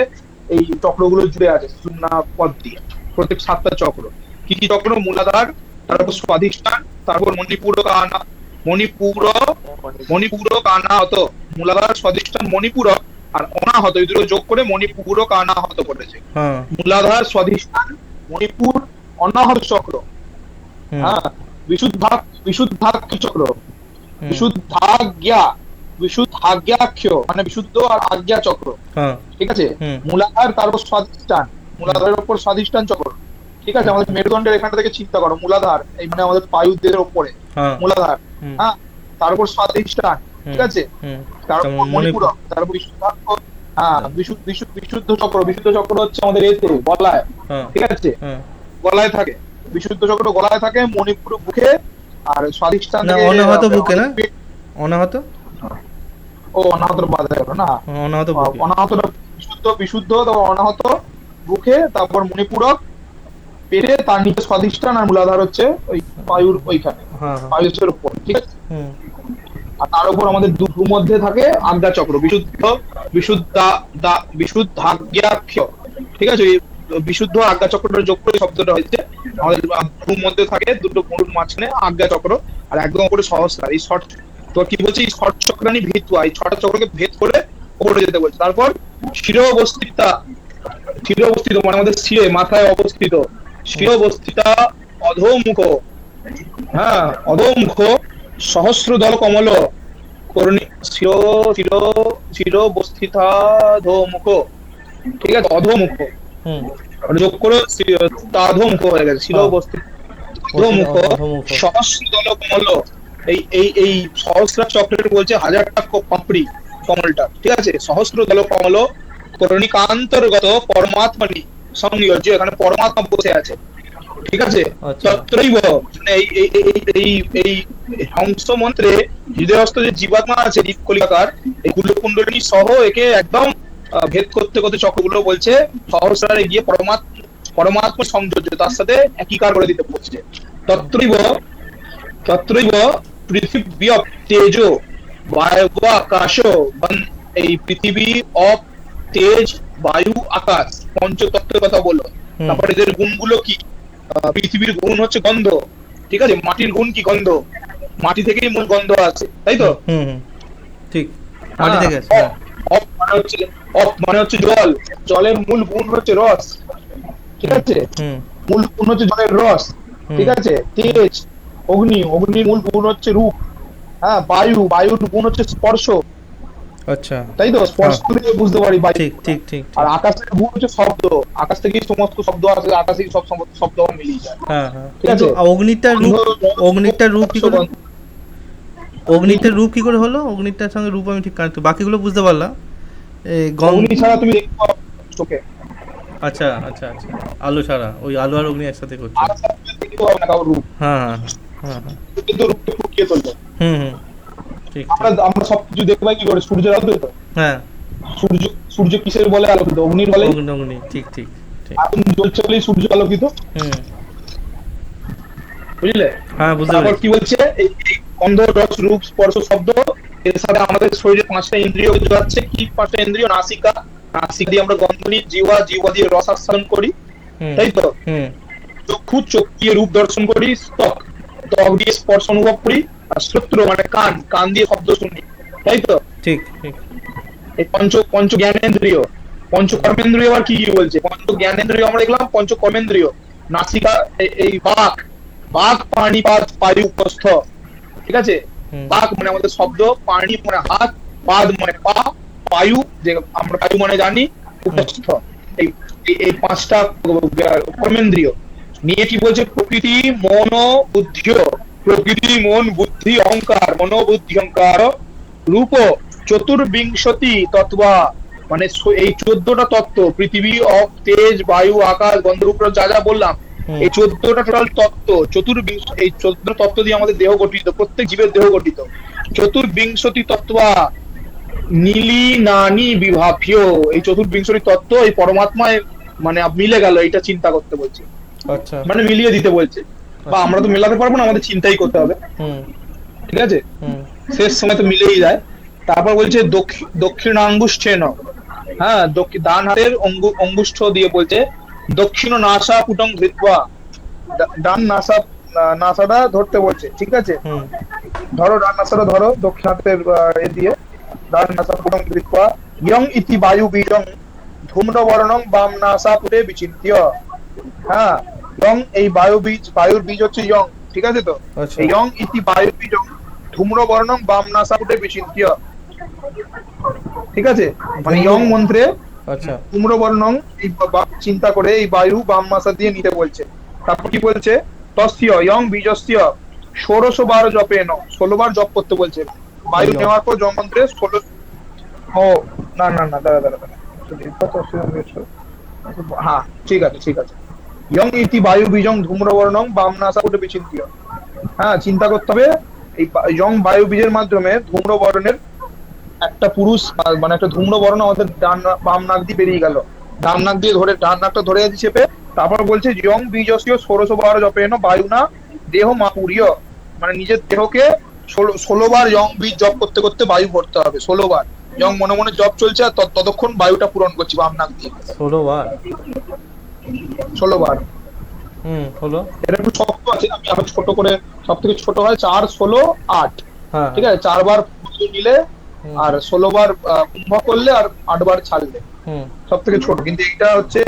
এই চক্রগুলো জুড়ে আছে, সুষুম্না পদ দিয়ে, প্রত্যেক 7টা চক্র। কি কি চক্র? মূলাধার, তারপর স্বাধিষ্ঠান, তারপর মণিপুর কানা, মণিপুর, মণিপুর কানাহত, মূলাধার, স্বাধিষ্ঠান, মণিপুর আর অনাহত, এই দুটো যোগ করে মণিপুর কানাহত করেছে। হ্যাঁ মূলাধার, স্বাধিষ্ঠান, মণিপুর, অনাহত চক্র, হুম হ্যাঁ, বিশুদ্ধাক্ষী চক্র, হুম বিশুদ্ধাজ্ঞা, বিশুদ্ধাজ্ঞাখ্য মানে বিশুদ্ধ আর আজ্ঞা চক্র, হ্যাঁ ঠিক আছে? হুম মূলাধার, তারপর স্বাধিষ্ঠান, মূলাধারের উপর স্বাধিষ্ঠান চক্র, ঠিক আছে? আমাদের মেরুদণ্ডের এখানটা থেকে চিন্তা করো, মূলাধার এই মানে আমাদের পায়ুদের উপরে হ্যাঁ মূলাধার, হুম হ্যাঁ, তারপর স্বাধিষ্ঠান, ঠিক আছে? হুম তারপর যেমন মণিপুর, তারপর বিশুদ্ধাক্ষ, হ্যাঁ, বিশুদ্ধ চক্র, বিশুদ্ধ চক্র হচ্ছে আমাদের এতে গলায়, হ্যাঁ ঠিক আছে? হ্যাঁ গলায় থাকে, বিশুদ্ধ চক্র গলায় থাকে, মণিপুর বুকে, আর স্বাধিষ্ঠান না থেকে অনাহত বুকে না, অনাহত, ও অনাহত বাধা গেল না, অনাহত বুকে। অনাহতটা বিশুদ্ধ, বিশুদ্ধ, তারপর অনাহত বুকে, তারপর মণিপুরক পেটে, তার নিচে স্বাধিষ্ঠান, আর মূলাধার হচ্ছে ওই পায়ুর ওইখানে, হ্যাঁ হ্যাঁ পায়ুসের উপর, ঠিক আছে? হুম আর তার উপর আমাদের দুটো মধ্যে থাকে আজ্ঞা চক্র, বিশুদ্ধ, বিশুদ্ধাজ্ঞাখ্য, ঠিক আছে? এই বিশুদ্ধ আজ্ঞা চক্রটা যোগ করে শব্দটা হয়েছে। আমাদের ভ্রুর মধ্যে থাকে দুটো ভ্রুর মাঝখানে আজ্ঞা চক্র, আর একদম উপরে সহস্রার, এই শর্ট, তো কি বলছে? এই শর্ট চক্রানি ভিত্তুয়া, এই 6টা চক্রকে ভেদ করে উপরে যেতে বলছে। তারপর শিরোবস্থিতা, শিরোবস্থিত মানে আমাদের শিরে, মাথায় অবস্থিত, শিরোবস্থিতা অধোমুখ, হ্যাঁ, অধোমুখ সহস্রদল কমল করণী, শিরোবস্থিতাধোমুখ, ঠিক আছে? অধোমুখ হুম মানে যোগ করে তাধোমুখ হয়ে গেছে, শিরোবস্থিত অধোমুখ অধোমুখ। সহস্রদল কমল, এই এই এই সহস্র চক্রের বলছে 1000টা পাপড়ি কমলটা, ঠিক আছে? সহস্রদল কমল করণিকান্তর্গত পরমাত্মানি সংযোজ্য, এখানে পরমাত্মা বসে আছে, ঠিক আছে? আচ্ছা। তত্রৈব, মানে এই এই হংস মন্ত্রে হৃদয়স্থ যে জীবাত্মা আছে দীপকলিকাকার, এই কুলকুণ্ডলিনী সহ একে একদম ভেদ করতে করতে চক্রগুলো বলছে সহস্রারে গিয়ে পরমাত্মা সংযোজ্য, তার সাথে একীকার করে দিতে বলছে। তত্রৈব, তত্রৈব পৃথিবী তেজ বায়ু আকাশ, এই পৃথিবী, অপ, তেজ, বায়ু, আকাশ, পঞ্চতত্ত্বের কথা বললো। হুম। তারপর এদের গুণগুলো কি? পৃথিবীর গুণ হচ্ছে গন্ধ, ঠিক আছে? মাটির গুণ কি? গন্ধ, মাটি থেকেই মূল গন্ধ আছে, তাই তো? হুম হুম ঠিক, মাটি থেকে আছে, অপ, অপ মানে হচ্ছে, অপ মানে হচ্ছে জল, জলের মূল গুণ হচ্ছে রস, ঠিক আছে? হুম মূল গুণ হচ্ছে জলের রস, ঠিক আছে, তেজ, অগ্নি, অগ্নির মূল গুণ হচ্ছে রূপ, হ্যাঁ, বায়ু, বায়ুর গুণ হচ্ছে স্পর্শ, আচ্ছা, তাই তো, স্পর্শ থেকে বুঝতে পারি বায়ু। ঠিক ঠিক ঠিক আর ঠিক। আকাশের গুণ হচ্ছে শব্দ, আকাশ থেকেই সমস্ত শব্দ আসে, আকাশেই সব শব্দ মিলিয়ে যায়, হ্যাঁ হ্যাঁ, ঠিক কিন্তু আছে। অগ্নিটার রূপ কি করে, অগ্নিটার রূপ কি করে হলো? অগ্নিটার সঙ্গে রূপ আমি ঠিক কানেক্ট, বাকিগুলো বুঝতে পারলাম। এই অগ্নি ছাড়া তুমি দেখতে পাবে চোখে, আচ্ছা আচ্ছা আচ্ছা, আলো ছাড়া, ওই আলো আর অগ্নি একসাথে করছে। আর দেখতে পাবে না কারোর রূপ, হ্যাঁ হ্যাঁ হ্যাঁ হ্যাঁ, কিন্তু রূপকে ফুটিয়ে তোলে। হুম হুম, ঠিক আমরা ঠিক, আমরা সবকিছু দেখতে পাই কি করে? সূর্যের আলোতে তো। হ্যাঁ, সূর্য, সূর্য কিসের বলে আলোকিত? অগ্নির বলে। অগ্নি অগ্নি, ঠিক ঠিক ঠিক, আগুন জ্বলছে বলেই সূর্য আলোকিত, হুম, বুঝলে। হ্যাঁ বুঝতে তারপর পেরেছি। কি বলছে, এই গন্ধ, রস, রূপ, স্পর্শ, শব্দ, এর সাথে আমাদের শরীরে 5টা ইন্দ্রিয় যাচ্ছে। কি 5টা ইন্দ্রিয়? নাসিকা, নাসিকা দিয়ে আমরা গন্ধ নিই, জিহ্বা, জিহ্বা দিয়ে রস আস্বাদন করি, হুম তাই তো। হুম চক্ষু, চোখ দিয়ে রূপ দর্শন করি, ত্বক, ত্বক দিয়ে স্পর্শ অনুভব করি, আর শ্রোত্র মানে কান, কান দিয়ে শব্দ শুনি, তাই তো। ঠিক ঠিক, এই পঞ্চ জ্ঞানেন্দ্রিয়, পঞ্চ কর্মেন্দ্রিয় আবার কি কি বলছে? পঞ্চ জ্ঞানেন্দ্রিয় আমরা দেখলাম, পঞ্চ কর্মেন্দ্রিয়, নাসিকা, এই বাক, বাক, পাণিপাত, পায়ু, উপস্থ, ঠিক আছে। হুম বাক মানে আমাদের শব্দ, পাণি মানে হাত, পাদ মানে পা, পায়ু যে আমরা বায়ু মানে জানি, উপস্থ, এই এই 5টা কর্মেন্দ্রিয় নিয়ে কি বলছে? প্রকৃতি, মন, বুদ্ধি, প্রকৃতি, মন, বুদ্ধি, অহংকার, মন, বুদ্ধি, অহংকার, রূপ, চতুর্বিংশতি তত্ত্ব, মানে এই 14টা তত্ত্ব, পৃথিবী, তেজ, বায়ু, আকাশ, গন্ধ, রূপ, রস, যা যা বললাম, হুম, এই 14টা টোটাল তত্ত্ব, চতুর্বিংশ, এই 14 তত্ত্ব দিয়ে আমাদের দেহ গঠিত, প্রত্যেক জীবের দেহ গঠিত। চতুর্বিংশতি তত্ত্ব নীলি নানি বিভাভ্য, এই চতুর্বিংশতি তত্ত্ব এই পরমাত্মায় মানে মিলে গেল, এটা চিন্তা করতে বলছে, আচ্ছা, মানে মিলিয়ে দিতে বলছে। বা আমরা তো মেলাতে পারবো না, আমাদের চিন্তাই করতে হবে, হুম ঠিক আছে। হুম, শেষ সময় তো মিলেই যায়। তারপর বলছে দক্ষিণাঙ্গুষ্ঠেন, হ্যাঁ, ডান হাতের অঙ্গুষ্ঠ দিয়ে বলছে দক্ষিণ নাসা পুটং ধৃত্বা, ডান নাসাটা ধরতে বলছে, ঠিক আছে। হুম, ধরো ডান নাসাটা ধরো, দক্ষিণ হাতের এ দিয়ে ডান নাসা পুটং ধৃত্বা, ইয়ং ইতি বায়ু বীজং ধূম্রবর্ণং বাম নাসা পুটে বিচিন্ত্য, হ্যাঁ, ইয়ং, এই বায়ুর বীজ হচ্ছে ইয়ং, ঠিক আছে তো। আচ্ছা, ইয়ং ইতি বায়ু বীজং ধূম্রবর্ণং বাম নাসা পুটে বিচিন্ত্য, ঠিক আছে। মানে ইয়ং মন্ত্রে আচ্ছা, ধূম্রবর্ণং এই চিন্তা করে এই বায়ু বাম নাসা দিয়ে নিতে বলছে। তারপর কি বলছে? তস্য ইয়ং বীজস্য 16 বার জপেন, 16 বার জপ করতে বলছে। বায়ু ইয়ং। নেওয়ার পর যম মন্ত্রে 16, ও না না না, দাঁড়া দাঁড়া দাঁড়া, হ্যাঁ, ঠিক আছে ঠিক আছে। ইয়ং ইতি বায়ু বীজং ধূম্রবর্ণং বাম নাসা পুটে বিচিন্ত্য, হ্যাঁ, চিন্তা করতে হবে এই ইয়ং বায়ু বীজের মাধ্যমে ধূম্রবর্ণের একটা পুরুষ, মানে একটা ধূম্রবর্ণ আমাদের বাম নাক দিয়ে বেরিয়ে গেল, ডান নাক দিয়ে ধরে, ডান নাকটা ধরে আছে চেপে। তারপর বলছে ইয়ং বীজস্য 16 বার জপেন বায়ু না দেহ মাপুরীয়, মানে নিজের দেহকে 16 বার ইয়ং বীজ জপ করতে করতে বায়ু ভরতে হবে, 16 বার ইয়ং মনে মনে জপ চলছে, আর ততক্ষণ বায়ুটা পূরণ করছি বাম নাক দিয়ে, 16 বার, 16 বার। হলো, এটা একটু শক্ত আছে, আমি আরো ছোট করে, সব থেকে ছোট হয় 4, 16, 8, হ্যাঁ ঠিক আছে। 4 বার নিলে হুম, আর 16 বার কুম্ভ করলে আর 8 বার ছাড়লে, হুম, সব থেকে ছোট। কিন্তু এইটা হচ্ছে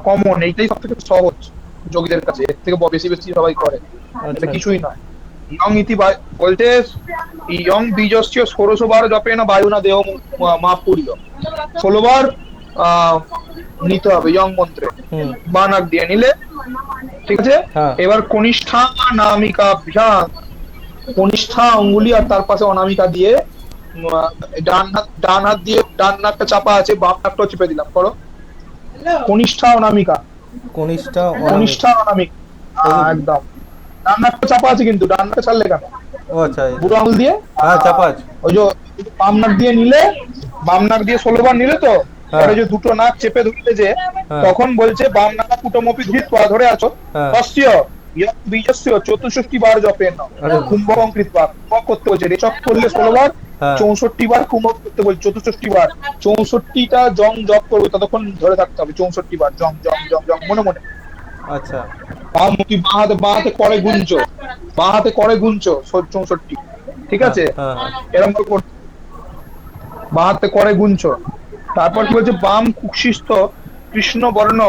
কমন, এইটাই সব থেকে সহজ যোগীদের কাছে, এর থেকে বেশি বেশি সবাই করে, এটা আচ্ছা, কিছুই নয়। ইয়ং ইতি বলতে ইয়ং বীজস্য 16 বার জপে না বায়ু না দেহ মা পুরীয়, 16 বার নিতে হবে ইয়ং মন্ত্রে, হুম, বানাক দিয়ে নিলে, ঠিক আছে। হ্যাঁ, এবার কনিষ্ঠা নামিকা ভ্যাং, কনিষ্ঠা অঙ্গুলি আর তার পাশে অনামিকা দিয়ে ডান হাত দিয়ে ডান নাকটা চাপা আছে, বাম নাকটাও চেপে দিলাম, করো কনিষ্ঠা অনামিকা, কনিষ্ঠা, কনিষ্ঠা অনামিকা, একদম। ডান নাকটা চাপা আছে, কিন্তু ডান নাকটা ছাড়লে কেন? ও আচ্ছা, বুড়ো আঙুল দিয়ে, হ্যাঁ চাপা আছে, ওই যে বাম নাক দিয়ে নিলে, বাম নাক দিয়ে 16 বার নিলে তো, হ্যাঁ, পরে যে দুটো নাক চেপে ধরলে যে, হ্যাঁ, তখন বলছে বাম নাক কুটমপি ধৃত্বা, ধরে আছো, হ্যাঁ, তস্য ইয়ং বীজস্য 64 বার জপেন, আরে, কুম্ভকং কৃত্বা, কুম্ভক করতে বলছে, রেচক করলে 16 বার, হ্যাঁ, 64 বার কুম্ভক করতে বলছে, 64 বার, 64টা জং জপ করবে, ততক্ষণ ধরে থাকতে হবে 64 বার জং জং জং জং মনে মনে। আচ্ছা, বাঁ হাতে করে গুনছো, বাঁ হাতে করে গুনছো 64, ঠিক আছে, হ্যাঁ হ্যাঁ, এরকম করে করতে, বাঁ হাতে করে গুনছো। তারপর কি বলছে? বাম কুক্ষিস্থ কৃষ্ণ বর্ণ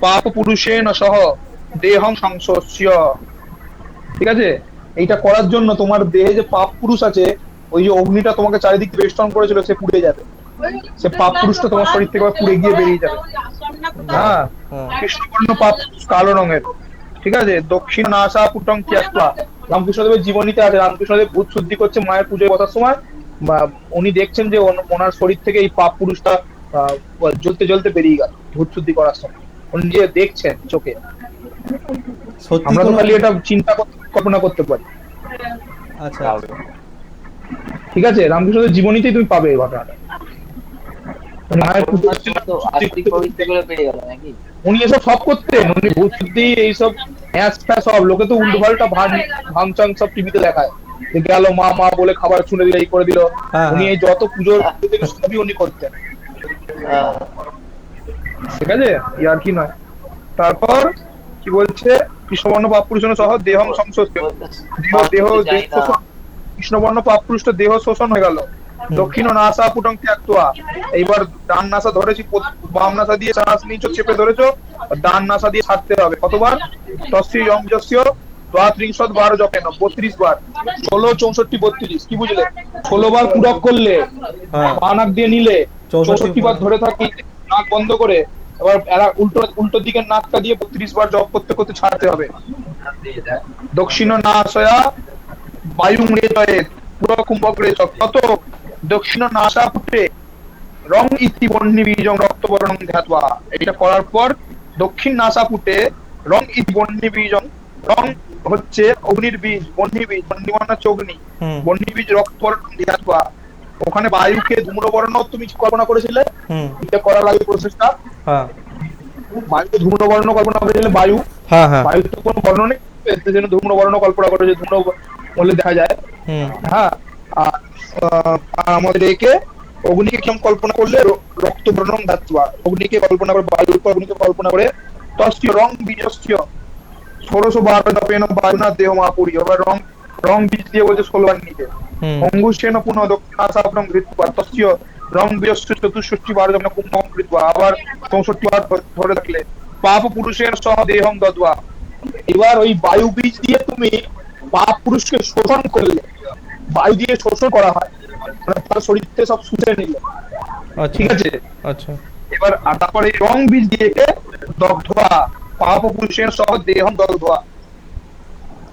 পাপ পুরুষেন সহ দেহং সংশোচ্য। ঠিক আছে, এইটা করার জন্য তোমার দেহে যে পাপ পুরুষ আছে, ওই যে অগ্নিটা তোমাকে চারিদিক বেষ্টন করেছিল, সে পুড়ে যাবে। সে পাপ পুরুষটা তোমার শরীর থেকে পুড়ে গিয়ে বেরিয়ে যাবে। হ্যাঁ, হ্যাঁ। কৃষ্ণবর্ণ পাপ কালো রঙের। ঠিক আছে, দক্ষিণ নাসা পুটং ত্যাক্ত্বা। রামকৃষ্ণদেবের জীবনীতে আছে, রামকৃষ্ণদেব ভূত শুদ্ধি করছে মায়ের পুজোয় বসার সময়, বা উনি দেখছেন যে ওনার শরীর থেকে এই পাপ পুরুষটা জ্বলতে জ্বলতে বেরিয়ে গেল ভূত শুদ্ধি করার সময়। উনি যে দেখছেন চোখে। সত্যি আমরা তো কোনো খালি এটা চিন্তা করতে, কল্পনা করতে পারি। আচ্ছা আচ্ছা। ঠিক আছে, রামকৃষ্ণদেব জীবনীতেই তুমি পাবে এই ঘটনাটা। মায়ের পুজো করোনার হচ্ছিল, সময় তো আস্তিক পবিত্র করে বেরিয়ে গেল নাকি? উনি এসব সব করতেন। উনি ভূত শুদ্ধি এইসব হ্যাঁ সব, লোকে তো উল্টো পাল্টা ভাঙচাং সব টিভিতে দেখায় যে গেল মা মা বলে খাবার ছুঁড়ে দিল, এই করে দিল। হ্যাঁ, উনি হ্যাঁ। এই যত পুজোর সবই উনি করতেন। আহ, ঠিক আছে, ইয়ার কি নয়। তারপর কি বলছে, কৃষ্ণবর্ণ পাপ পুরুষণ সহ দেহং সংশোচ্য। দেহ দেহ দেহ শোষণ, কৃষ্ণবর্ণ পাপ পুরুষটা দেহ শোষণ হয়ে গেল। দক্ষিণ নাসা পুটং ত্যাক্ত্বা। এইবার ডান নাসা ধরেছি, বাম নাসা দিয়ে শ্বাস নিচ্ছ, চেপে ধরেছো, ডান নাসা দিয়ে ছাড়তে হবে। কতবার? তস্যি যমযস্য দ্বাত্রিংশৎ বার জপেন, 32 বার। 16 64 32, কি বুঝলে? 16 বার পূরক করলে, হ্যাঁ। বাঁ নাক দিয়ে নিলে, 64 64 বার ধরে থাকি, নাক বন্ধ করে, এবার এরা উল্টো উল্টো দিকের নাকটা দিয়ে 32 বার জপ করতে করতে ছাড়তে হবে। দক্ষিণ নাসয়া বায়ু মৃতয়ে পুরো কুম্ভগ্রে কত? দক্ষিণ নাসা পুটে রং ইতি বন্যি বীজং রক্তবর্ণং ধ্যাত্বা। এটা করার পর দক্ষিণ নাসা পুটে রং ইতি বন্যি বীজং, রং হচ্ছে অগ্নির বীজ, বন্যি বীজ, বন্যি মানে হচ্ছে অগ্নি, হুম। বন্যি বীজ রক্তবর্ণং ধ্যাত্বা। ওখানে বায়ুকে ধূম্রবর্ণ তুমি কল্পনা করেছিলে, হুম। এটা করার আগে প্রসেসটা, হ্যাঁ, বায়ুকে ধূম্রবর্ণ কল্পনা করেছিলে। বায়ু, হ্যাঁ, হ্যাঁ। বায়ুতে তো কোনো বর্ণ নেই, এর জন্য ধূম্রবর্ণ কল্পনা করেছে, ধূম্র বলে দেখা যায়। হুম। হ্যাঁ, আর আমাদের একে অগ্নিকে কেমন কল্পনা করলে রক্তবর্ণম ধাত্বা, অগ্নিকে কল্পনা করে, বায়ুর অগ্নিকে কল্পনা করে, তস্য রং বীজস্য 1612 জপেন বায়ুনা দেহ মাপুরি। এবার রং রং বীজ দিয়ে বলছে 16 বার নিতে। হুম। অঙ্গুশেন পুনঃ দক্ষিণাসাপনং ঘৃত্বা, তস্য রং বীজস্য 64 বার যখন কুম্ভং ঘৃত্বা। আবার 64 বার ধরে রাখলে, পাপ পুরুষের সহ দেহং দদ্বা। এবার ওই বায়ু বীজ দিয়ে তুমি পাপ পুরুষকে শোষণ করলে, বায়ু দিয়ে শোষণ করা হয়, মানে তার শরীর থেকে সব শুষে নিল। আচ্ছা ঠিক আছে, আচ্ছা। এবার আর তারপরে রং বীজ দিয়ে দগ্ধা পাপ পুরুষের সহ দেহং দগ্ধা।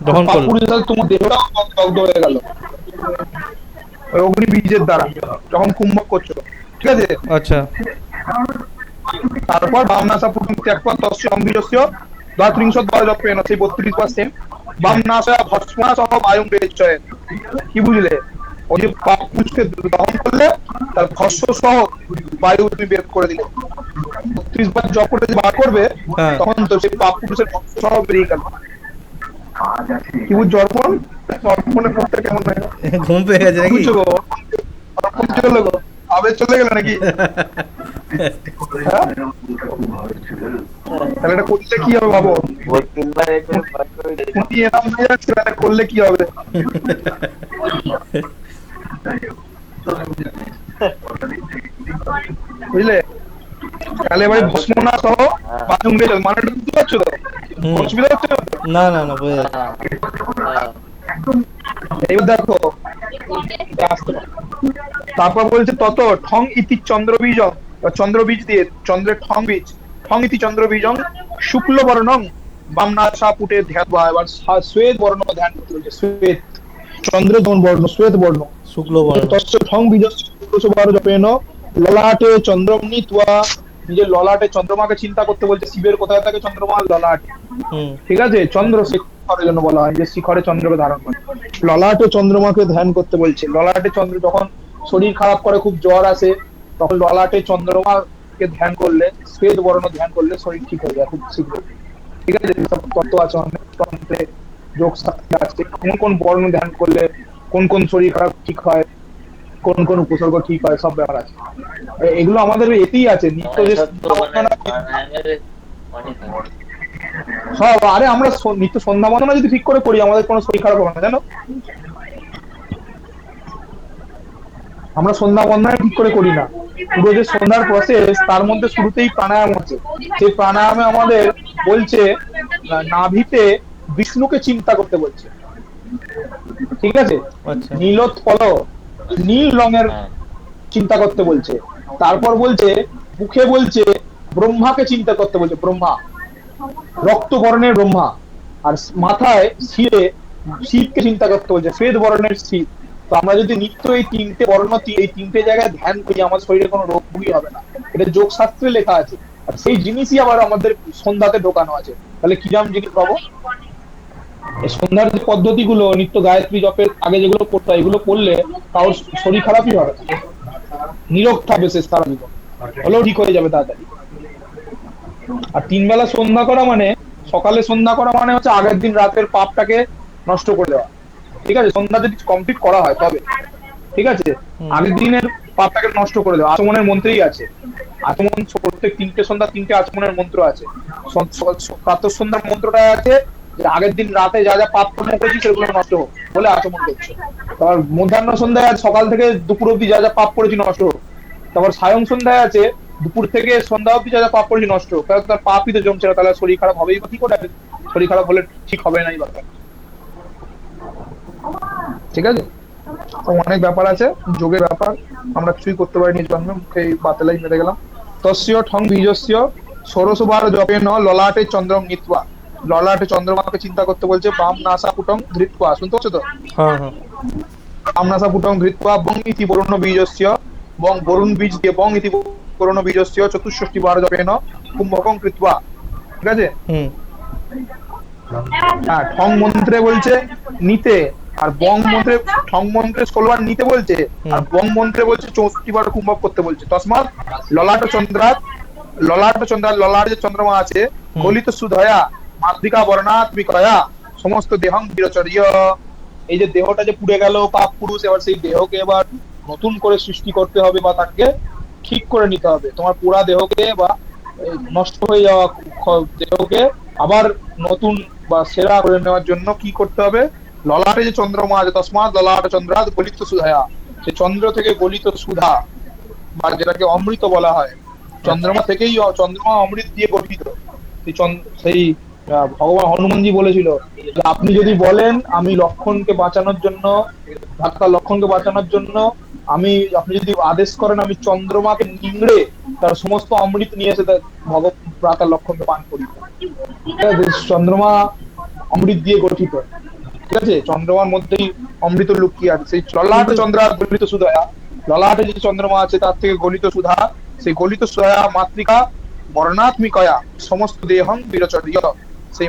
দহন পাপ করলো। পুরুষের সাথে তোমার দেহটাও দগ্ধ হয়ে গেল ওই অগ্নি বীজের দ্বারা, যখন কুম্ভক করছো। ঠিক আছে, আচ্ছা। তারপর বামনাসা পুটং ত্যাক্ত্বা তস্য অম্বিজস্য দ্বাত্রিংশৎ বার জপেন, সেই 32 বার। বামনাসা ভস্মা সহ বায়ুং বেচয়েন। কি বুঝলে? ওই যে পাপ পুরুষকে দহন করলে, তার ভস্ম সহ বায়ু তুমি বের করে দিলে। 32 বার জপ করে যে বার করবে, হ্যাঁ। তখন তো সেই পাপ পুরুষের ভস্ম সহ বেরিয়ে গেল। কি বুঝছো অর্পণ? অর্পণের পথটা কেমন হয়? ঘুম পেয়ে গেছে নাকি? বুঝছো গো? অর্পণ চলে গো, আবে চলে গেল নাকি? হ্যাঁ? তাহলে এটা করলে কি হবে ভাবো? ওই 3 বার একটু বার করে দিই। তুমি এরকম হয়ে যাচ্ছে, এটা করলে কি হবে? বুঝলে? তাহলে এবারে ভস্মনা সহ বাথরুম গেলে মানে বুঝতে পারছো তো? হুম। অসুবিধা হচ্ছে না তো? না না না, বোঝা যাচ্ছে। হ্যাঁ, এবার দেখো, আসতে পারো। তারপর বলছে তত ঠং ইতি চন্দ্রবীজং, চন্দ্রবীজ দিয়ে, চন্দ্রের ঠং বীজ, ঠং ইতি চন্দ্রবীজং শুক্ল বর্ণং বামনাসা পুটে ধ্যাত্বা। এবার শ্বেত বর্ণ ধ্যান করতে বলছে, শ্বেত, চন্দ্রের কোন বর্ণ? শ্বেত বর্ণ। শুক্ল বর্ণ। তস্য ঠং বীজস্য 16 জপেন ললাটে চন্দ্রমণি ত্বা। নিজের ললাটে চন্দ্রমাকে চিন্তা করতে বলছে। শিবের কোথায় থাকে চন্দ্রমা? ললাটে। হুম। ঠিক আছে, চন্দ্র শিখরের জন্য বলা হয় যে শিখরে চন্দ্রকে ধারণ করে। ললাটে চন্দ্রমাকে ধ্যান করতে বলছে। ললাটে চন্দ্র, যখন শরীর খারাপ করে, খুব জ্বর আসে, তখন ললাটে চন্দ্রমাকে ধ্যান করলে, শ্বেত বর্ণ ধ্যান করলে শরীর ঠিক হয়ে যায় খুব শীঘ্র। ঠিক আছে, সব তত্ত্ব আছে অনেক তন্ত্রে, যোগ শাস্ত্রে আছে কোন কোন বর্ণ ধ্যান করলে কোন কোন শরীর খারাপ ঠিক হয়, কোন কোন উপসর্গ ঠিক হয়, সব ব্যাপার আছে। এগুলো আমাদের এতেই আছে, নিত্য যে এসব তো মানে প্রাণায়ামের অনেক আছে। সব। আরে আমরা নিত্য সন্ধ্যা বন্দনা যদি ঠিক করে করি, আমাদের কোনো শরীর খারাপ হবে না, জানো? আমরা সন্ধ্যা বন্দনা ঠিক করে করি না, পুরো যে সন্ধ্যার প্রসেস তার মধ্যে শুরুতেই প্রাণায়াম হচ্ছে। সেই প্রাণায়ামে আমাদের বলছে নাভিতে বিষ্ণুকে চিন্তা করতে বলছে, ঠিক আছে। আচ্ছা। নীলোৎপল নীল রঙের হ্যাঁ চিন্তা করতে বলছে। তারপর বলছে মুখে বলছে ব্রহ্মাকে চিন্তা করতে বলছে, ব্রহ্মা, রক্তবর্ণের ব্রহ্মা। আর মাথায় শিরে শিবকে চিন্তা করতে বলছে, শ্বেত বর্ণের শিব। তো আমরা যদি নিত্য এই তিনটে বর্ণ এই তিনটে জায়গায় ধ্যান করি আমার শরীরে কোনো রোগ ভুগি হবে না, এটা যোগ শাস্ত্রে লেখা আছে। আর সেই জিনিসই আবার আমাদের সন্ধ্যাতে ঢোকানো আছে। তাহলে কিরাম জিনিস পাবো? এই সন্ধ্যার যে পদ্ধতিগুলো নিত্য গায়ত্রী জপের আগে যেগুলো করতে হয়, এগুলো করলে কারোর শরীর খারাপই হবে না, নীরব থাকবে সে সারা জীবন, হলেও ঠিক হয়ে যাবে তাড়াতাড়ি। আর 3 বেলা সন্ধ্যা করা মানে, সকালে সন্ধ্যা করা মানে হচ্ছে আগের দিন রাতের পাপটাকে নষ্ট করে দেওয়া, ঠিক আছে। সন্ধ্যা যদি কমপ্লিট করা হয় তবে, ঠিক আছে, আগের দিনের পাপটাকে নষ্ট করে দেওয়া আচমনের মন্ত্রেই আছে। আচমন প্রত্যেক 3টে সন্ধ্যা 3টে আচমনের মন্ত্র আছে। প্রাতঃ সন্ধ্যার মন্ত্রটা আছে যে আগের দিন রাতে যা যা পাপ কর্ম করেছি সেগুলো নষ্ট হোক বলে আচমন করছে। তারপর মধ্যাহ্ন সন্ধ্যায় সকাল থেকে দুপুর অব্দি যা যা পাপ করেছি নষ্ট হোক। তারপর সায়ং সন্ধ্যায় আছে দুপুর থেকে সন্ধ্যা অব্দি যা যা পাপ করেছি নষ্ট হোক। তাহলে তার পাপই তো জমছে না, তাহলে শরীর খারাপ হবেই বা কি করে? শরীর খারাপ হলে ঠিক হবে নাই ব্যাপার, ঠিক আছে। অনেক ব্যাপার আছে যোগের ব্যাপার, আমরা কিছুই করতে পারিনি জন্মে, মুখে বাতেলাই মেরে গেলাম। তস্য ঠং বীজস্য ষোড়শবার জপে ন ললাটে চন্দ্রম নিত্বা। ললাটে চন্দ্রমাকে চিন্তা করতে বলছে। বাম নাসা পুটং ধৃত্বা, শুনতে হচ্ছে তো? হ্যাঁ হ্যাঁ। বাম নাসা পুটং ধৃত্বা বং ইতি বরুণ বীজস্য, বং বরুণ বীজ দিয়ে বং ইতি বরুণ বীজস্য চতুষ্ষষ্টি বার জপে ন কুম্ভকং কৃত্বা, ঠিক আছে। হ্যাঁ, ঠং মন্ত্রে বলছে নিতে, আর বং মন্ত্রে, ঠং মন্ত্রে 16 বার নিতে বলছে, আর বং মন্ত্রে বলছে 64 বার কুম্ভক করতে বলছে। তসমাৎ ললাট চন্দ্রাত, ললাট যে চন্দ্রমা আছে, গলিত সুধয়া মাতৃকা বর্ণাত্মিকয়া সমস্ত দেহং বিরচর্য। এই যে দেহটা যে পুড়ে গেল পাপ পুরুষ, এবার সেই দেহকে এবার নতুন করে সৃষ্টি করতে হবে বা তাকে ঠিক করে নিতে হবে। তোমার পুরা দেহকে বা নষ্ট হয়ে যাওয়া দেহকে আবার নতুন বা সেরা করে নেওয়ার জন্য কি করতে হবে? ললাটে যে চন্দ্রমা আছে, তসমাৎ ললাট চন্দ্রাত গলিত সুধায়া, সে চন্দ্র থেকে গলিত সুধা বা যেটাকে অমৃত বলা হয়, চন্দ্রমা থেকেই, চন্দ্রমা অমৃত দিয়ে গঠিত। সেই ভগবান হনুমানজি বলেছিল যে আপনি যদি বলেন আমি লক্ষণকে বাঁচানোর জন্য, ভ্রাতা লক্ষণকে বাঁচানোর জন্য আপনি যদি আদেশ করেন আমি চন্দ্রমাকে নিংড়ে তার সমস্ত অমৃত নিয়ে এসে ভ্রাতা লক্ষণকে পান করি। চন্দ্রমা অমৃত দিয়ে গঠিত, ঠিক আছে। চন্দ্রমার মধ্যেই অমৃত লুকিয়ে আছে। সেই ললাট চন্দ্রা গলিত সুধা, ললাটে যে চন্দ্রমা আছে তার থেকে গলিত সুধা, সেই গলিত সুধা মাতৃকা বর্ণাত্মিকয়া সমস্ত দেহং বিরচর্য। সেই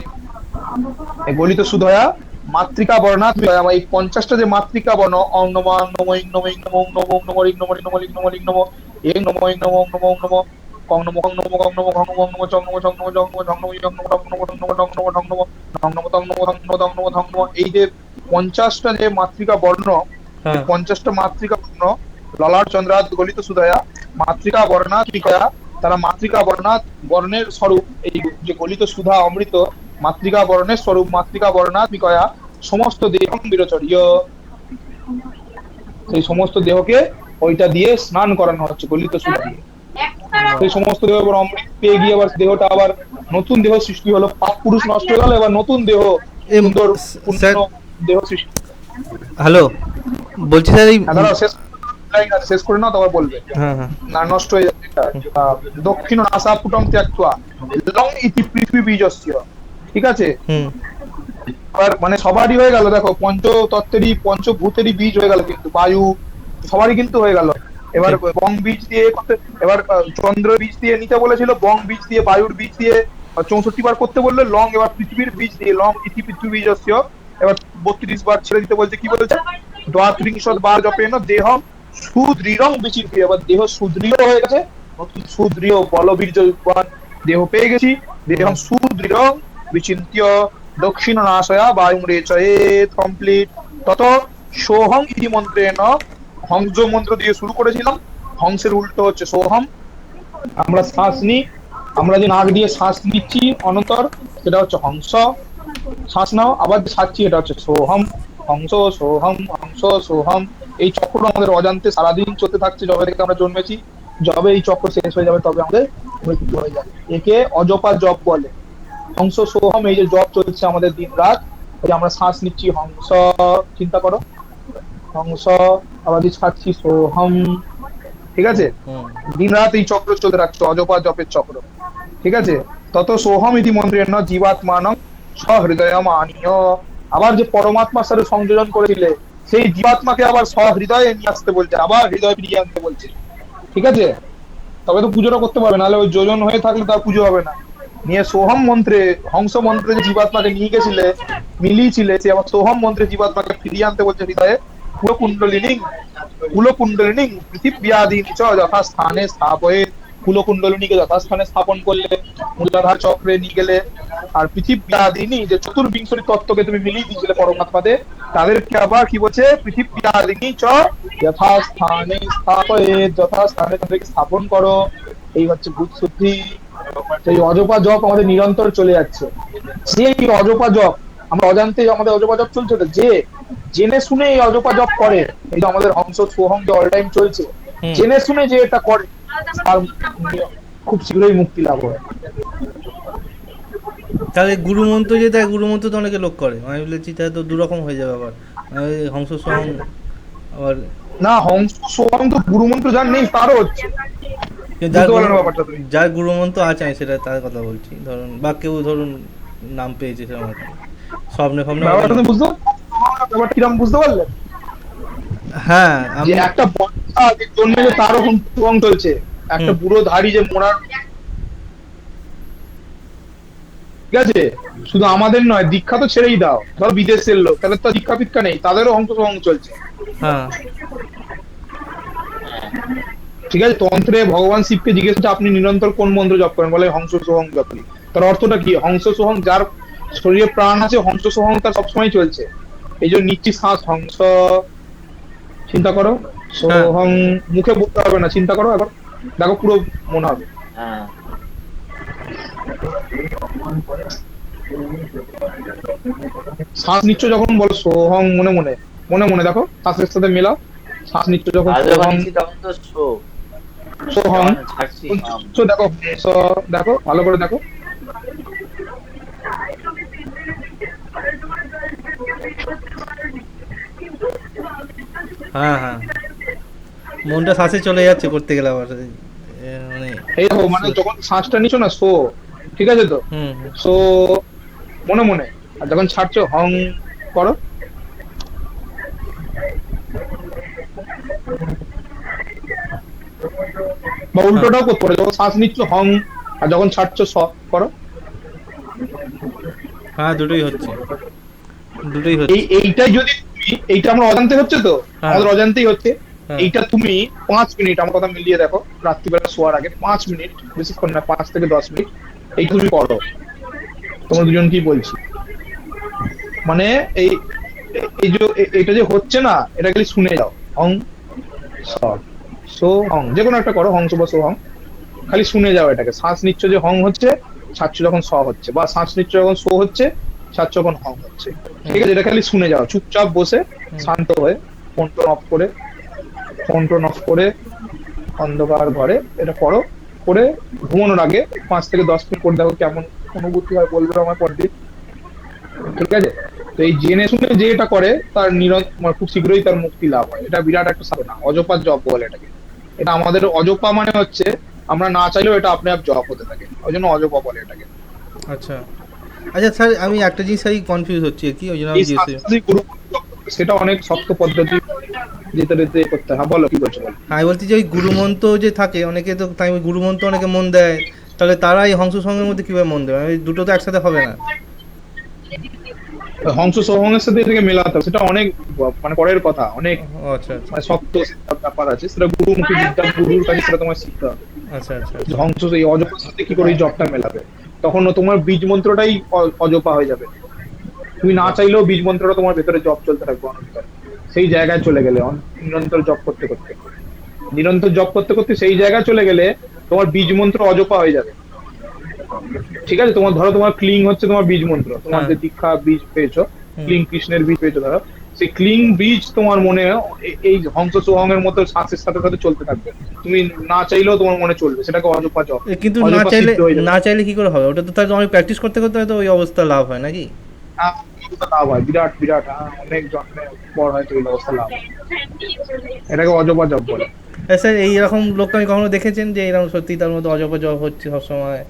গলিত সুধয়া মাতৃকা বর্ণাত্মিকয়া, এই 50টা যে মাতৃকা বর্ণ, অং নম নম ইং নম ইং নম নম নম রিং নম রিং নম রিং নম রিং নম এং নম ইং নম নম নম কং নম কং নম কং নম ঘং নম চং নম চং নম জং নম ঝং নম ইং নম নম নম নম ঢং নম ঢং নম ঢং নম তং নম ধং নম ধং নম ধং নম, এই যে 50টা যে মাতৃকা বর্ণ, 50টা মাতৃকা বর্ণ ললাট চন্দ্রাত গলিত সুধয়া মাতৃকা বর্ণাত্মিকয়া, তারা মাতৃকা বর্ণের স্বরূপ। এই যে গলিত সুধা অমৃত মাতৃকা বর্ণের স্বরূপ, মাতৃকা বর্ণাত্মিকয়া সমস্ত দেহং বিরচর্য। সেই সমস্ত দেহকে ওইটা দিয়ে স্নান করানো হচ্ছে গলিত সুধা দিয়ে। সেই সমস্ত দেহ এবার অমৃত পেয়ে গিয়ে আবার দেহটা আবার নতুন দেহ সৃষ্টি হলো, পাপ পুরুষ নষ্ট হয়ে গেল, এবার নতুন দেহ সুন্দর পূর্ণ দেহ সৃষ্টি। হ্যালো, বলছি স্যার এই শেষ করে নাও তারপর বলবে। না নষ্ট হয়ে যাচ্ছে। দক্ষিণ নাসা পুটং ত্যাক্ত্বা লং ইতি পৃথিবী বীজস্য, ঠিক আছে। মানে সবারই হয়ে গেল, দেখো পঞ্চতত্ত্বেরই পঞ্চভূতেরই বীজ হয়ে গেল, কিন্তু বায়ু সবারই কিন্তু হয়ে গেল। এবার বং বীজ দিয়ে এবার চন্দ্র বীজ দিয়ে নিতে বলেছিল, বং বীজ দিয়ে বায়ুর বীজ দিয়ে 64 বার করতে বললে, লং এবার পৃথিবীর বীজ দিয়ে লং ইতি পৃথিবী বীজস্য এবার 32 বার ছেড়ে দিতে বলছে। কি বলছে? দ্বাত্রিংশৎ বার জপেন দেহ সুদৃঢ়ং বিচিন্ত্য, এবার দেহ সুদৃঢ় হয়ে গেছে, সুদৃঢ় বলবীর্যবান দেহ পেয়ে গেছি। দেহ সুদৃঢ় বিচিন্ত্য দক্ষিণ নাশয়া বায়ুং রেচয়েত, কমপ্লিট। তত সোহং ইতি মন্ত্রেণ, হংস মন্ত্র দিয়ে শুরু করেছিলাম, হংসের উল্টো হচ্ছে সোহম। আমরা শ্বাস নিই, আমরা যে নাক দিয়ে শ্বাস নিচ্ছি অনন্তর সেটা হচ্ছে হংস, শ্বাস নাও আবার ছাড়ছি এটা হচ্ছে সোহম। হংস সোহম, হংস সোহম, এই চক্র আমাদের অজান্তে সারাদিন চলতে থাকছে যবে থেকে আমরা জন্মেছি। যবে এই চক্র শেষ হয়ে যাবে তবে আমাদের মৃত্যু হয়ে যাবে। একে অজপা জপ বলে। হংস সোহম, এই যে জপ চলছে আমাদের দিন রাত, এই যে আমরা শ্বাস নিচ্ছি হংস, চিন্তা করো হংস, আবার যে ছাড়ছি সোহম, ঠিক আছে? হুম দিন রাত এই চক্র চলতে রাখছো, অজপা জপের চক্র, ঠিক আছে? তত সোহম ইতি মন্ত্রেণ জীবাত্মানং সহৃদয়ম আনীয়। আবার যে পরমাত্মার সাথে সংযোজন করেছিলে সেই জীবাত্মাকে আবার সহৃদয়ে নিয়ে আসতে বলছে, আবার হৃদয় ফিরিয়ে আনতে বলছে, ঠিক আছে? তবে তো পুজোটা করতে পারবে, নাহলে ওই যোজন হয়ে থাকলে তার পুজো হবে না। নিয়ে সোহম মন্ত্রে, হংস মন্ত্রে যে জীবাত্মাকে নিয়ে গেছিলে, মিলিয়েছিলে, সে আবার সোহম মন্ত্রে জীবাত্মাকে ফিরিয়ে আনতে বলছে হৃদয়ে। কুলকুণ্ডলিনী পৃথিব্যাদীনি চ যথাস্থানে স্থাপয়েৎ। কুলকুণ্ডলিনীকে যথাস্থানে স্থাপন করলে, মূলাধার চক্রে নিয়ে গেলে, আর পৃথিব্যাদীনি যে চতুর্বিংশতি তত্ত্বকে তুমি মিলিয়ে দিয়েছিলে পরমাত্মাতে, তাদেরকে আবার কি বলছে? পৃথিব্যাদীনি চ যথাস্থানে স্থাপয়েৎ, যথাস্থানে তাদেরকে স্থাপন করো। এই হচ্ছে ভূত শুদ্ধি। সেই অজপা জপ আমাদের নিরন্তর চলে যাচ্ছে। যে এই অজপা জপ আমরা অজান্তে আমাদের অজপা জপ চলছে, তো যে জেনে শুনে এই অজপা জপ করে, এই যে আমাদের হংস সোহম যে অল টাইম চলছে, হুম। জেনে শুনে যে এটা করে তার খুব শীঘ্রই মুক্তি লাভ হয়। তাহলে গুরুমন্ত্র যে দেয়, গুরুমন্ত্র তো অনেকে লোক করে, আমি বলেছি তাহলে তো দুরকম হয়ে যাবে আবার। ওই হংস সোহম আবার না, হংস সোহম তো গুরুমন্ত্র যার নেই তারও হচ্ছে, যার বুঝতে পারলে না ব্যাপারটা তুমি? যার গুরুমন্ত্র আছে আমি সেটা তার কথা বলছি। ধরুন বা কেউ ধরুন নাম পেয়েছে সেরকম একটা স্বপ্নে ফপ্নে ব্যাপারটা হয়তো- তুমি বুঝতে পারলে? ব্যাপারটা কিরকম বুঝতে পারলে? হ্যাঁ যে আমি একটা বর্ষা যে জন্মেছে তারও সোহম চলছে, একটা হুম। বুড়ো ধাড়ি যে মোড়ার, ঠিক আছে? শুধু আমাদের নয়, দীক্ষা তো ছেড়েই দাও, ধরো বিদেশের লোক, তাদের তো দীক্ষা ফিক্ষা নেই, তাদেরও অংশ সহং চলছে, হ্যাঁ ঠিক আছে? তন্ত্রে ভগবান শিবকে জিজ্ঞেস করছে আপনি নিরন্তর কোন মন্ত্র জপ করেন, বলে হংস সোহং জপ করি। তার অর্থটা কি? হংস সোহং, যার শরীরে প্রাণ আছে হংস সোহং তার সবসময় চলছে। এই যে নিচ্ছি শ্বাস হংস, চিন্তা করো সোহং, মুখে বলতে হবে না, চিন্তা করো এখন, দেখো পুরো মনে হবে। হ্যাঁ শ্বাস নিচ্ছ যখন বলো সোহং, মনে মনে, মনে মনে দেখো, শ্বাসের সাথে মেলাও। শ্বাস নিচ্ছ যখন আর যখন সোহং, নিচ্ছি তখন তো সোহং, যখন ছাড়ছি হাম। দেখো দেখো ভালো করে দেখো। হ্যাঁ হ্যাঁ মনটা শ্বাসে চলে যাচ্ছে করতে গেলে আবার মানে এই দেখো, মানে যখন শ্বাসটা নিচ্ছ না সো, ঠিক আছে তো? হুম হুম। সো মনে মনে, আর যখন ছাড়ছো হং করো। বা উল্টোটাও করতে পারো, যখন শ্বাস নিচ্ছ হং আর যখন ছাড়ছো স করো। হ্যাঁ দুটোই হচ্ছে, দুটোই হচ্ছে। এইটাই যদি তুমি, এইটা আমরা অজান্তে হচ্ছে তো, হ্যাঁ। আমাদের অজান্তেই হচ্ছে। হ্যাঁ। এইটা তুমি 5 মিনিট আমার কথা মিলিয়ে দেখো, রাত্রিবেলা শোয়ার আগে 5 মিনিট, বেশিক্ষণ না, 5 থেকে 10 মিনিট এই তুমি করো। তোমরা দুজন কি বলছি, মানে এই এই যে এটা যে হচ্ছে না, এটা খালি শুনে যাও। হং স, সো হং, যে কোনো একটা করো, হংস বা সো হং, খালি শুনে যাও এটাকে। শ্বাস নিচ্ছ যে হং হচ্ছে, ছাড়ছো যখন স হচ্ছে, বা শ্বাস নিচ্ছ যখন সো হচ্ছে, ছাড়ছো যখন হং হচ্ছে, ঠিক আছে? এটা খালি শুনে যাও চুপচাপ বসে, শান্ত হয়ে, ফোন টোন অফ করে, ফোন টোন অফ করে অন্ধকার ঘরে এটা করো। করে ঘুমানোর আগে 5 থেকে 10 মিনিট করে দেখো কেমন অনুভূতি হয়, বলবে আমার পর দিন, ঠিক আছে? তো এই জেনে শুনে যে এটা করে তার মানে খুব শীঘ্রই তার মুক্তি লাভ হয়। এটা বিরাট একটা সাধনা, অজপা জপ বলে এটাকে। এটা আমাদের অজপা মানে হচ্ছে আমরা না চাইলেও এটা আপনি আপ জপ হতে থাকে, ওই জন্য অজপা বলে এটাকে। আচ্ছা আচ্ছা স্যার, আমি একটা জিনিস কনফিউজ হচ্ছি আর কি, ওই জন্য আমি এই জিজ্ঞেস শাস্ত্রী গুরু সেটা অনেক শক্ত পদ্ধতি, যেতে যেতে করতে হয়। বলো কি বলছো, বলো। আমি বলছি যে ওই গুরুমন্ত্র যে থাকে অনেকে তো, তাই গুরুমন্ত্র অনেকে মন দেয়, তাহলে তারা এই হংস সঙ্গের মধ্যে কীভাবে মন দেবে? ওই দুটো তো একসাথে হবে না। হংস সোহংয়ের সাথে এটাকে মেলাতে হবে, সেটা অনেক মানে পরের কথা, অনেক ও আচ্ছা আচ্ছা মানে শক্ত ব্যাপার আছে, সেটা গুরুমুখী বিদ্যা, গুরুর কাছে সেটা তোমার শিখতে হবে। আচ্ছা আচ্ছা যে হংস এই অজপার সাথে কি করে এই জবটা মেলাবে, তখন তোমার বীজ মন্ত্রটাই অজপা হয়ে যাবে। তুমি না চাইলেও বীজ মন্ত্রটা তোমার ভেতরে জব চলতে থাকবে অনন্তর। সেই জায়গায় চলে গেলে নিরন্তর জব করতে করতে, নিরন্তর জব করতে করতে সেই জায়গায় চলে গেলে তোমার বীজ মন্ত্র অজপা হয়ে যাবে, ঠিক আছে? তোমার ধরো তোমার ক্লিং হচ্ছে তোমার বীজ মন্ত্র, তোমার হ্যাঁ। যে দীক্ষা বীজ পেয়েছো, হুম। ক্লিং কৃষ্ণের বীজ পেয়েছো ধরো, সেই ক্লিং বীজ তোমার মনে এই হংস সোহংয়ের মতো শ্বাসের সাথে সাথে চলতে থাকবে, তুমি না চাইলেও তোমার মনে চলবে, সেটাকে অজপা জপ। কিন্তু অজপা সিদ্ধ হয়ে যাবে। না চাইলে কি করে হবে? ওটা তো তাহলে অনেক প্র্যাকটিস করতে করতে হয়তো ওই অবস্থা লাভ হয় নাকি? হ্যাঁ, অবস্থা লাভ হয়, বিরাট বিরাট, হ্যাঁ, অনেক জন্মের পর হয়তো এই অবস্থা লাভ হয়। এটাকে অজপা জপ বলে। স্যার এইরকম লোককে আমি কখনো দেখেছেন যে এরকম সত্যি তার মধ্যে অজপা জপ হচ্ছে সবসময়?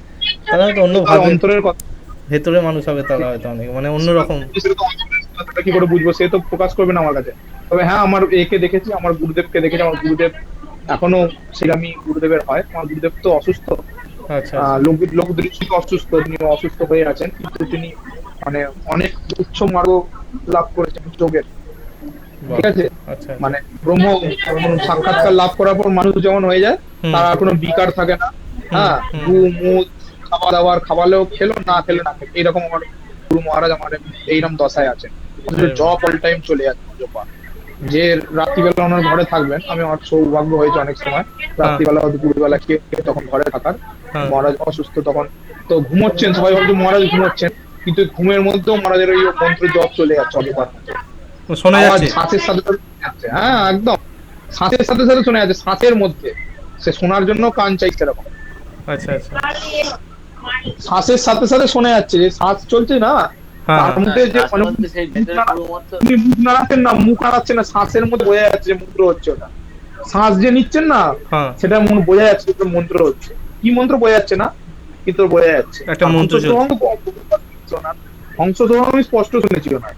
তাহলে হয়তো অন্য তার ভাবে অন্তরের কথা ভেতরে মানুষ হবে, তাহলে হয়তো অনেক মানে অন্যরকম। সেটা তো অন্তরের কথাটা কি করে বুঝবো, সে তো প্রকাশ করবে না আমার কাছে। তবে হ্যাঁ, আমার একে দেখেছি, আমার গুরুদেবকে দেখেছি। আমার গুরুদেব এখনো সেরামি গুরুদেবের হয়। আমার গুরুদেব তো অসুস্থ, আচ্ছা আচ্ছা। লোক দৃষ্টিতে অসুস্থ, তিনি অসুস্থ হয়ে আছেন, কিন্তু তিনি মানে অনেক উচ্চ মার্গ লাভ করেছেন যোগের। বাহ। ঠিক আছে, আচ্ছা আচ্ছা। মানে ব্রহ্ম সাক্ষাৎকার লাভ করার পর মানুষ যেমন হয়ে যায়, হুম তার আর কোনো বিকার থাকে না। হুম হ্যাঁ, হুম। মুদ, খাওয়া দাওয়ার খাওয়ালেও খেলো, না খেলে না খেলো, এইরকম আমার গুরু মহারাজ আমার এইরকম দশায় আছেন। জব অল টাইম চলে যাচ্ছে জপা। যে রাত্রিবেলা ওনার ঘরে থাকবেন, আমি আমার সৌভাগ্য হয়েছে অনেক সময় রাত্রিবেলা দুপুরবেলা খেয়ে খেয়ে তখন ঘরে থাকার। হ্যাঁ। মহারাজ অসুস্থ তখন, তো ঘুমোচ্ছেন, সবাই ভাবছে মহারাজ ঘুমোচ্ছেন, কিন্তু ঘুমের মধ্যেও মহারাজের ওই মন্ত্র জপ চলে যাচ্ছে অজপার মতো। শোনা আওয়াজ যাচ্ছে? শ্বাসের সাথে সাথে শোনা যাচ্ছে, হ্যাঁ একদম শ্বাসের সাথে সাথে শোনা যাচ্ছে, শ্বাসের মধ্যে। সে শোনার জন্য কান চাইছে এরকম, আচ্ছা আচ্ছা। শ্বাসের সাথে সাথে শোনা যাচ্ছে, যে শ্বাস চলছে না হ্যাঁ তার হ্যাঁ। মধ্যে যে শ্বাসের মধ্যে সেই ভেতরে পুরো মতো। আপনি মুখ নাড়াচ্ছেন না, মুখ নাড়াচ্ছেন না, শ্বাসের মধ্যে বোঝা যাচ্ছে যে মন্ত্র হচ্ছে ওটা। শ্বাস যে নিচ্ছেন না, হ্যাঁ। সেটা বোঝা যাচ্ছে যে মন্ত্র হচ্ছে। কি মন্ত্র বোঝা যাচ্ছে না, কিন্তু বোঝা যাচ্ছে একটা মন্ত্র হংস সোহং আমি স্পষ্ট শুনেছি ওনার।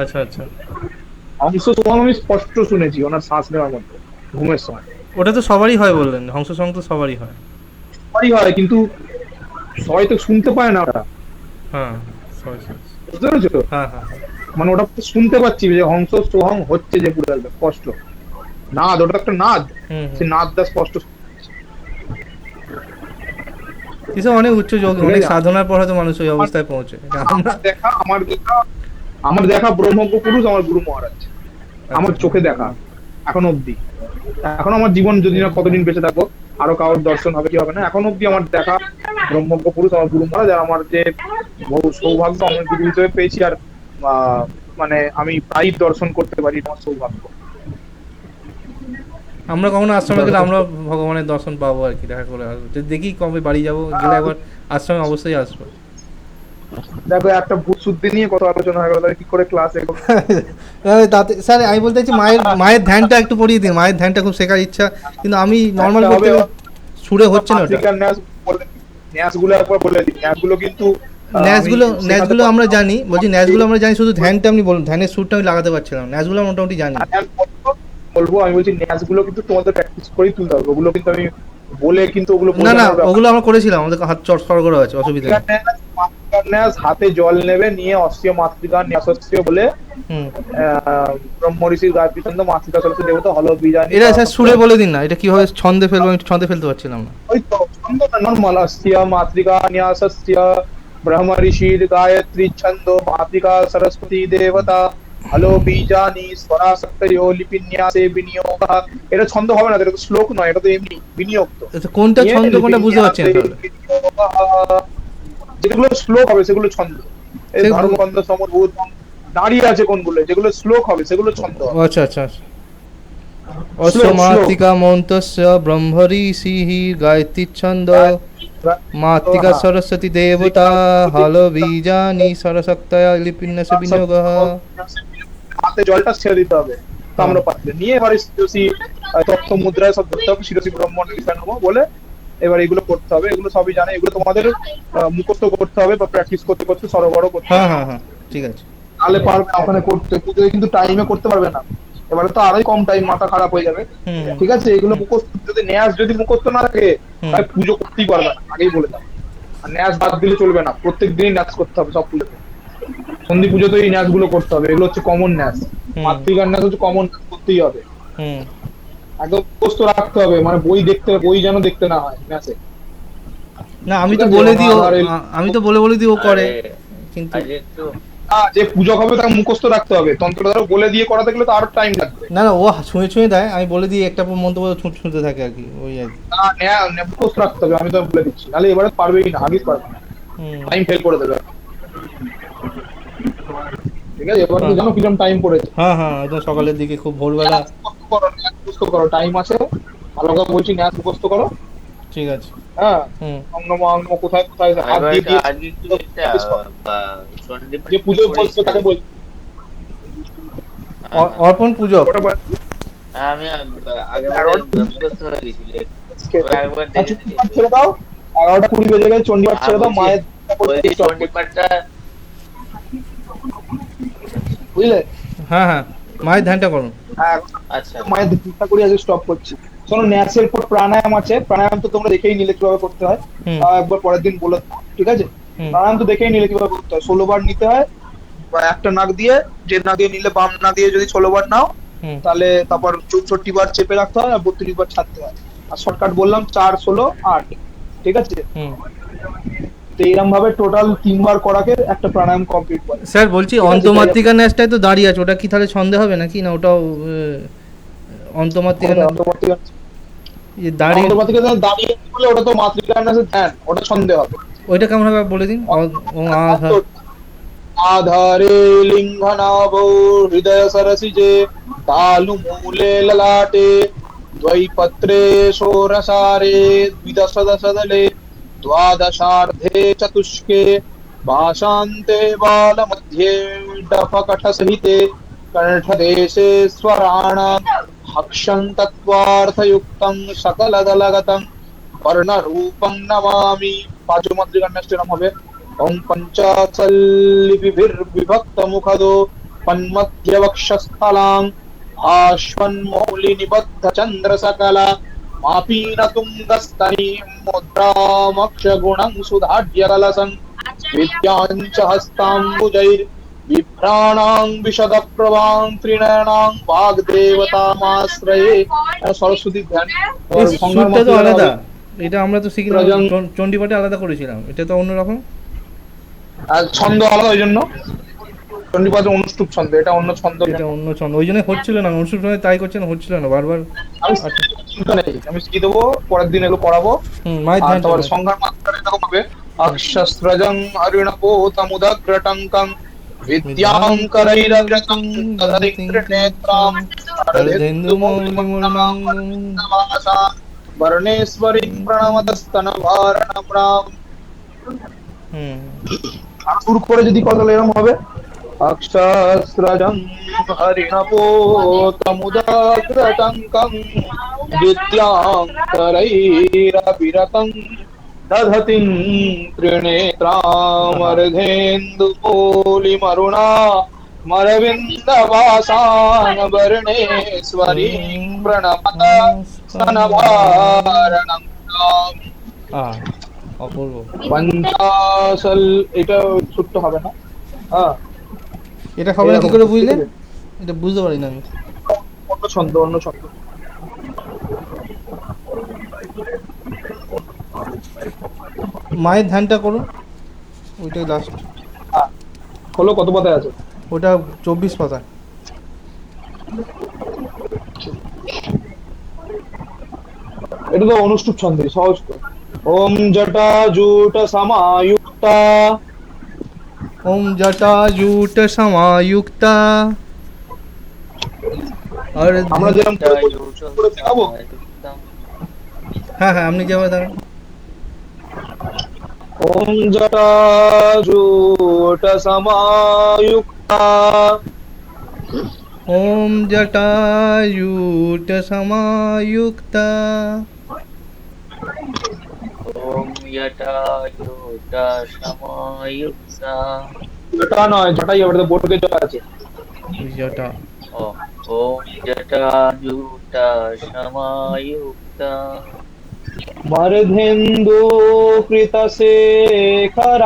আচ্ছা আচ্ছা। হংস সোহং আমি স্পষ্ট শুনেছি ওনার শ্বাস নেওয়ার মধ্যে ঘুমের সময়। ওটা তো সবারই হয় বললেন, হংস সং তো সবারই হয়। সবাই হয়, কিন্তু সবাই তো শুনতে পায় না ওটা, হ্যাঁ সরি সরি। বুঝতে পেরেছো তো? হ্যাঁ হ্যাঁ। মানে ওটা শুনতে পাচ্ছি যে হংস সোহং হচ্ছে, যে পুরো একদম স্পষ্ট নাদ, ওটা তো একটা নাদ, হুম সে হুম। নাদটা স্পষ্ট। এসব অনেক উচ্চ যোগ, ঠিক অনেক আছে? সাধনার পর হয়তো মানুষ ওই অবস্থায় পৌঁছে। আমরা আমার দেখা ব্রহ্মজ্ঞ পুরুষ আমার গুরু মহারাজ, আমার চোখে দেখা এখন অব্দি। এখন আমার জীবন যদি না কতদিন বেঁচে থাকবো, আরো কারোর দর্শন হবে কি হবে না, এখন অব্দি আমার দেখা ব্রহ্মজ্ঞ পুরুষ আমার গুরু মহারাজ। আর আমার যে বহু সৌভাগ্য আমি গুরু হিসেবে পেয়েছি, আর মানে আমি প্রায় দর্শন করতে পারি, আমার সৌভাগ্য। আমরা কখনো আশ্রমে গেলে আমরা ভগবানের দর্শন পাবো আর কি, দেখা করে আসবো। যদি দেখি কবে বাড়ি যাবো, গেলে একবার আশ্রমে অবশ্যই আসবো। দেখো, একটা ভূত শুদ্ধি নিয়ে কত আলোচনা হয়ে গেল, কি করে ক্লাস এগো। তাতে স্যার আমি বলতে চাইছি মায়ের ধ্যানটা একটু পড়িয়ে দিন। মায়ের ধ্যানটা খুব শেখার ইচ্ছা, কিন্তু আমি নর্মাল বলতে সুরে হচ্ছে না ওটা। ন্যাসগুলো একবার বলে দিই, ন্যাসগুলো কিন্তু ন্যাসগুলো আমরা জানি, বলছি ন্যাসগুলো আমরা জানি, শুধু ধ্যানটা আপনি বলুন, ধ্যানের সুরটা আমি লাগাতে পারছিলাম। ন্যাসগুলো মোটামুটি জানি। বলবো, আমি বলছি ন্যাসগুলো কিন্তু তোমাদের প্র্যাকটিস করেই তুলতে হবে, ওগুলো কিন্তু আমি বলে কিন্তু ওগুলো না না, ওগুলো আমরা করেছিলাম, আমাদের হাত চড় করে আছে, অসুবিধা নেই। ন্যাস হাতে জল নেবে, নিয়ে অস্ত্র মাতৃকা ন্যাসস্য বলে হুম। ব্রহ্ম ঋষির গায়ত্রী ছন্দ মাতৃকা সরস্বতী দেবতা হলো বীজানি। এটা স্যার সুরে বলে দিন না, এটা কিভাবে ছন্দে ফেলবো, আমি ছন্দে ফেলতে পারছিলাম না। ওই তো ছন্দ না, নর্মাল অস্ত্র মাতৃকা ন্যাসস্য ব্রহ্ম ঋষির গায়ত্রী ছন্দ মাতৃকা সরস্বতী দেবতা হলো বীজানি স্বরাসক্তয়ো লিপিন্যাসে বিনিয়োগঃ। এটা ছন্দ হবে না, এটা তো শ্লোক নয়, এটা তো এমনি বিনিয়োগ। তো কোনটা ছন্দ কোনটা বুঝতে পারছি না তাহলে। যেগুলো শ্লোক হবে সেগুলো ছন্দ। এই ধর্মকন্দ সমরভূত দাঁড়িয়ে আছে কোনগুলো, যেগুলো শ্লোক হবে সেগুলো ছন্দ হবে। আচ্ছা আচ্ছা আচ্ছা। অশ্বমাত্রিকা মন্তস্য ব্রহ্মঋষিঃ গায়ত্রী ছন্দ মাতৃকা সরস্বতী দেবতা হল বীজানি সরস্বত্যয়া লিপিন্যাসে বিনিয়োগঃ। হাতে জলটা ছেড়ে দিতে হবে তাম্রপাত্রে নিয়ে, এবারে শিরসি তথ্য মুদ্রায় সব ধরতে হবে, শিরসি ব্রহ্মণ্ড বলে এবার এগুলো করতে হবে। এগুলো সবই জানে, এগুলো তোমাদের মুখস্থ করতে হবে বা প্র্যাকটিস করতে করতে সরবরাহ করতে হবে। হ্যাঁ হ্যাঁ হ্যাঁ, ঠিক আছে। তাহলে পারবে ওখানে করতে, পুজোয় কিন্তু টাইমে করতে পারবে না, এবারে তো আরোই কম টাইম, মাথা খারাপ হয়ে যাবে। ঠিক আছে, এগুলো মুখস্থ যদি ন্যাস যদি মুখস্থ না থাকে, তাহলে পুজো করতেই পারবে না, আগেই বলে দাও। আর ন্যাস বাদ দিলে চলবে না, প্রত্যেক দিনই ন্যাস করতে হবে সব পুজোতে। সন্ধি পুজোতে এই ন্যাস গুলো করতে হবে, এগুলো হচ্ছে কমন ন্যাস। মাতৃকার ন্যাস হচ্ছে কমন, করতেই হবে। একদম মুখস্থ রাখতে হবে, মানে বই যেন দেখতে না হয় ন্যাসে। না আমি তো বলে দিই, আমি তো বলে দিই ও করে, কিন্তু যে পূজক হবে তাকে মুখস্থ রাখতে হবে। তন্ত্র ধরো বলে দিয়ে করাতে গেলে তো আরো টাইম লাগবে। না না, ও ছুঁয়ে দেয়, আমি বলে দিই একটা মন্তব্য ছুঁতে থাকে আর কি, ওই আর কি। না, মুখস্থ রাখতে হবে, আমি তো বলে দিচ্ছি, নাহলে এবারে পারবেই না, আগেই পারবে না, টাইম ফেল করে দেবে। ঠিক আছে? এবার তো জানো কিরকম টাইম পড়েছে। হ্যাঁ হ্যাঁ, একদম সকালের দিকে খুব ভোরবেলা। ন্যাস মুখস্থ করো, টাইম আছে, ভালো করে বলছি, ন্যাস মুখস্থ করো। ঠিক আছে। হ্যাঁ, হুম। অঙ্গম অঙ্গ কোথায় কোথায় আমি হাত দিয়ে বলছি দিয়ে আজকে একটু এটা practice করো। চণ্ডী যে পাঠটা পুজো বলছো করিয়েছিল। তাকে বলছি হ্যাঁ হ্যাঁ অর্পণ পূজক। ওটা বল। হ্যাঁ, আমি আগের বারে 11টা মুখস্থ হয়ে গেছিল, কুড়ি, ওরা একবার আর দেখে চণ্ডীপাঠ দিয়েছিল। ছেড়ে দাও। 11টা 20 বেজে গেছে, চণ্ডীপাঠ আর ছেড়ে দাও, বলছি মায়ের বলছি স্টপ চণ্ডী করছি, পাঠটা বুঝলে? হ্যাঁ হ্যাঁ, মায়ের ধ্যানটা করুন। হ্যাঁ, আচ্ছা। মায়ের চিন্তা করি আজকে স্টপ করছি। শোনো, ন্যাসের পর প্রাণায়াম আছে, প্রাণায়াম তো তোমরা দেখেই নিলে কিভাবে করতে হয়। হুম একবার পরের দিন বলে দেবো, ঠিক আছে? হুম প্রাণায়াম তো দেখেই নিলে কিভাবে করতে হয়। 16 বার নিতে হয়, বা একটা নাক দিয়ে, যে নাক দিয়ে নিলে বাম নাক দিয়ে যদি 16 বার নাও, হুম তাহলে তারপর 64 বার চেপে রাখতে হয়, আর 32 বার ছাড়তে হয়। আর শর্টকাট বললাম 4, 16, 8, ঠিক আছে? হুম। তো এরকম ভাবে টোটাল 3 বার করাকে একটা প্রাণায়াম কমপ্লিট করে, স্যার বলছি, ঠিক আছে? তাই অন্তমাতৃকা ন্যাসটাই তো দাঁড়িয়ে আছে, ওটা কি তাহলে সন্দেহ হবে নাকি? না ওটাও অন্তমাতৃকা ন্যাস অন্তর্বর্তীকালীন দাঁড়িয়ে, অন্তর্বর্তীকালীন দাঁড়িয়ে বলে ওটা তো মাতৃকান্যাসের ধ্যান, ওটা সন্দেহ হবে। ওইটা কেমন হবে বলে দিন। ও আধা। आधारे लिङ्गनाभौ हृदय सरसिजे तालुमूले ललाटे द्वैपत्रे षोडशारे द्विदशदशदले द्वादशार्धे चतुष्के भाषान्ते बालमध्ये डफकटसहिते कण्ठदेशे स्वराणाम् हक्षं तत्त्वार्थयुक्तं सकलदलगतं वर्णरूपं नमामि। पांचमात्रिकन्याष्टकम হবে। ओम पंचाशल्लिपिभिर्विभक्तमुखदो पन्मध्यवक्षस्थलां आश्वन्मौलिनिबद्धचन्द्रसकला मापीनतुङ्गस्तनीं मुद्रामक्षगुणं सुधाढ्यकलसं विद्याञ्च हस्ताम्बुजैर्बिभ्राणां विशदप्रभां त्रिनयनां वाग्देवतामाश्रये। সরস্বতী ধ্যান। এই সংজ্ঞার সুরটা তো মধ্যে আলাদা, হবে এটা আমরা তো শিখলাম রজং, চণ্ডীপাঠে আলাদা করেছিলাম, এটা তো অন্যরকম। আর ছন্দ আলাদা, ওই জন্য চণ্ডীপাঠের অনুষ্টুপ ছন্দ, এটা অন্য ছন্দ এটা এখানে। অন্য ছন্দ, ওই জন্য হচ্ছিল না অনুষ্ঠিত, তাই করছে না, হচ্ছিল না বারবার। আমি আচ্ছা। চিন্তা নেই, আমি শিখিয়ে দেবো, পরের দিন এগুলো পড়াবো। হুম, মায়ের আর ধ্যানটা তারপরে মায়ের। সংজ্ঞার মাত্রা এরকম হবে। হুম। অক্ষস্রজং হরিণপোতমুদগ্রটঙ্কং বিদ্যাং বিদ্যাঙ্করৈরগ্রতং করৈরগ্রতং দধতিং দধতিং ত্রিনেত্রাম র্ধেন্দুমৌলিমূর্ধন্যমাসা অর্ধেন্দুমৌলিমূর্ধন্যমাসা বর্ণেশ্বরী প্রণমতস্তনভারণম রাম। হুম। আর সুর করে যদি কথা এরকম হবে। अक्षस्रजं हरिणपोतमुदाग्रटङ्कं विद्याङ्करैरविरतं दधतिं त्रिनेत्रामर्धेन्दुपोलिमरुणा मरविन्दवासां वर्णेश्वरीं प्रणमत स्तनभारणं ताम्। অপূর্ব। পঞ্চাশল, এটা ছোট্ট হবে না? হ্যাঁ, এটা হবে না কি এরকম করে ঠিক বুঝলেন? আছে? এটা বুঝতে পারি না আমি। অন্য ছন্দ, অন্য ছন্দ। মায়ের ধ্যানটা করুন, ওইটাই লাস্ট। হ্যাঁ, হলো কত পাতায় আছে? ওটা 24 পাতা। এটা তো অনুষ্টুপ ছন্দে, সহজ তো। ওম জটা জুট সমায়ুক্তা, ওম জটাজুট সমায়ুক্তা আর আমরা যেরকম করে করে শেখাবো। হ্যাঁ হ্যাঁ, আপনি যেভাবে থাকেন। ওম জটা জুট সমায়ুক্তা ওম জটাজুট সমায়ুক্তা ওম ইয়টা ইয়টা সমায়ুক্তা। জটা নয়, জটাই হবে, এটা বোর্ডে জটা আছে। জটা। ও ওম ইয়টা ইয়টা সমায়ুক্তা। মর্ধেন্দু কৃতশেখরাম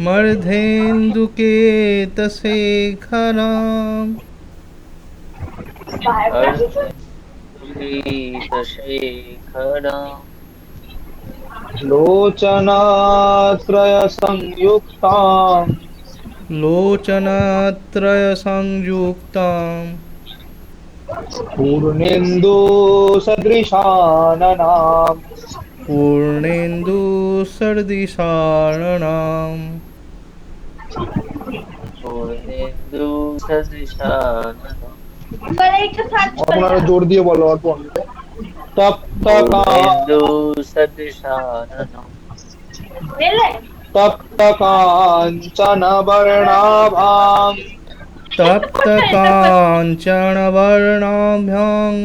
মর্ধেন্দুকেতশেখরাম শেখরাম। लोचनात्रय संयुक्तां লোচনাত্রয় সংযুক্তাম पूर्णेन्दु सदृशाननां পূর্ণেন্দু সদৃশাননাম पूर्णेन्दु सदृशाननम् এখন আরো জোর দিয়ে বলো অল্প তপ্ত पूर्णेन्दु सदृशाननम् তপ্ত কাঞ্চন বর্ণাভাং तप्तकाञ्चनवर्णाभ्यां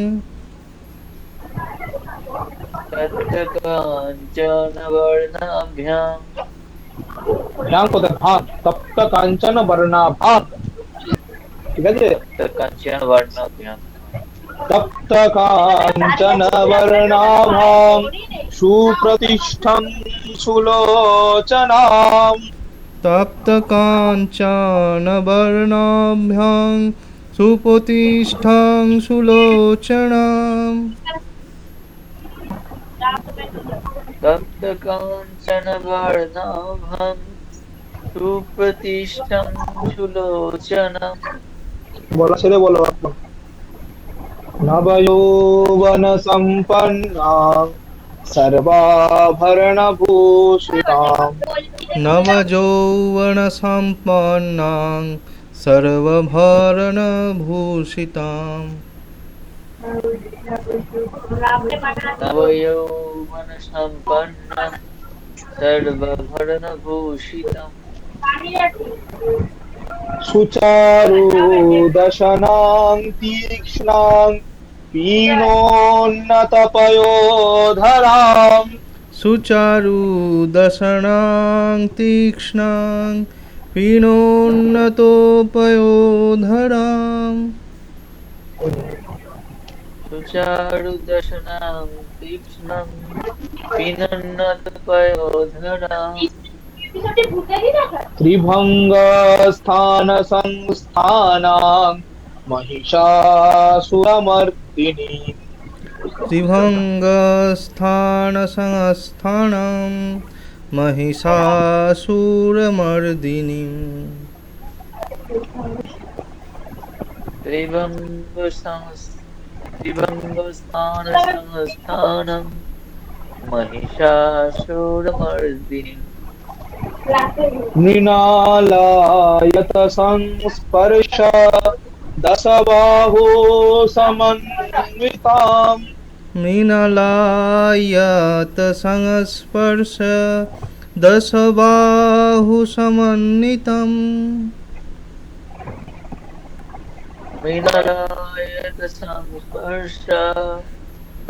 तप्तकाञ्चनवर्णाभ्याम् ভ্যাং কোথায় ভাং তপ্ত কাঞ্চন বর্ণাভাং ঠিক আছে तप्तकाञ्चनवर्णाभ्याम् তপ্ত কাঞ্চন বর্ণাভাং সুপ্রতিষ্ঠং সুলোচনাম तप्तकाञ्चनवर्णाभ्यां सुप्रतिष्ठां सुलोचनाम् तप्तकाञ्चनवर्णाभम् सुप्रतिष्ठं सुलोचनम् বলা ছেড়ে বলো এখন নবযৌবন সম্পন্না সর্বাভরণভূষিতাম नवयौवनसम्पन्नां सर्वभरणभूषिताम् नवयौवनसम्पन्नं सर्वभरणभूषितम् सुचारुदशनां तीक्ष्णां पीनोन्नतपयोधरां सुचारुदशनां तीक्ष्णां पीनोन्नतोपयोधराम् सुचारुदशनां तीक्ष्णं पिनन्नतपयोधराम् त्रिभङ्गस्थानसंस्थानां महिषासुरमर्दिनी त्रिभङ्गस्थानसंस्थानं महिषासुरमर्दिनीम् त्रिभङ्गस्थानसंस्थानं महिषासुरमर्दिनीम् मृणालयत संस्पर्श दशबाहो समन्विताम् मृणालयतसंस्पर्श दशबाहुसमन्वितम् मृणालयतसंस्पर्श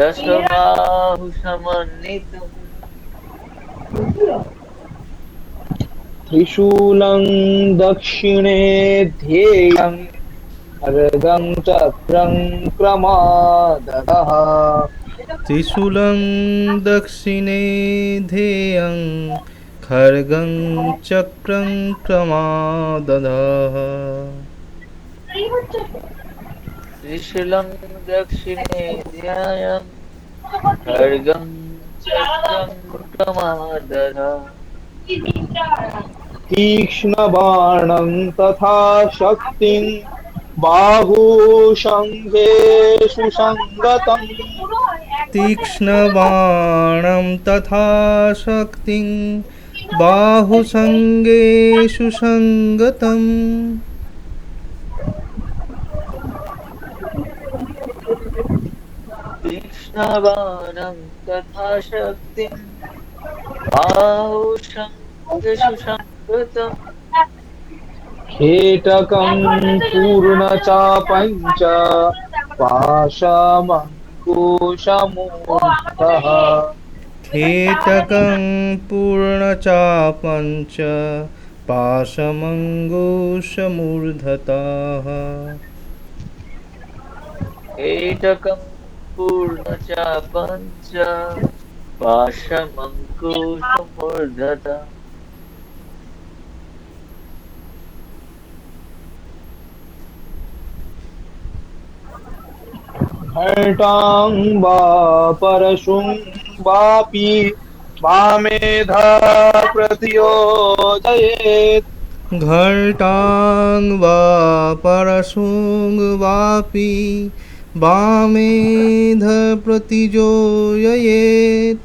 दशबाहुसमन्वितम् त्रिशूलं दक्षिणे ध्येयं खड्गं चक्रं क्रमादः त्रिशूलं दक्षिणे ध्येयं खड्गं चक्रं क्रमादधः त्रिशूलं दक्षिणे ध्यायं खड्गं चक्रं क्रमादः तीक्ष्णबाणं तथा शक्तिं बाहुशङ्घे सुसङ्गतम् तीक्ष्णबाणं तथा शक्तिं बाहुसङ्गेषु सङ्गतम् तीक्ष्णबाणं तथा शक्तिं बाहुशङ्कषु संकृतम् खेटकं पूर्णचापञ्च पाशमङ्कुशमूर्धः खेटकं पूर्णचापं च पाशमङ्गुशमूर्धतः एटकं पूर्णचापं च पाशमङ्कुशमूर्धत घटां वा परशुं वापि वामेधा प्रतियोजयेत् घटां वा परशुं वापि वामेध प्रतिजोययेत्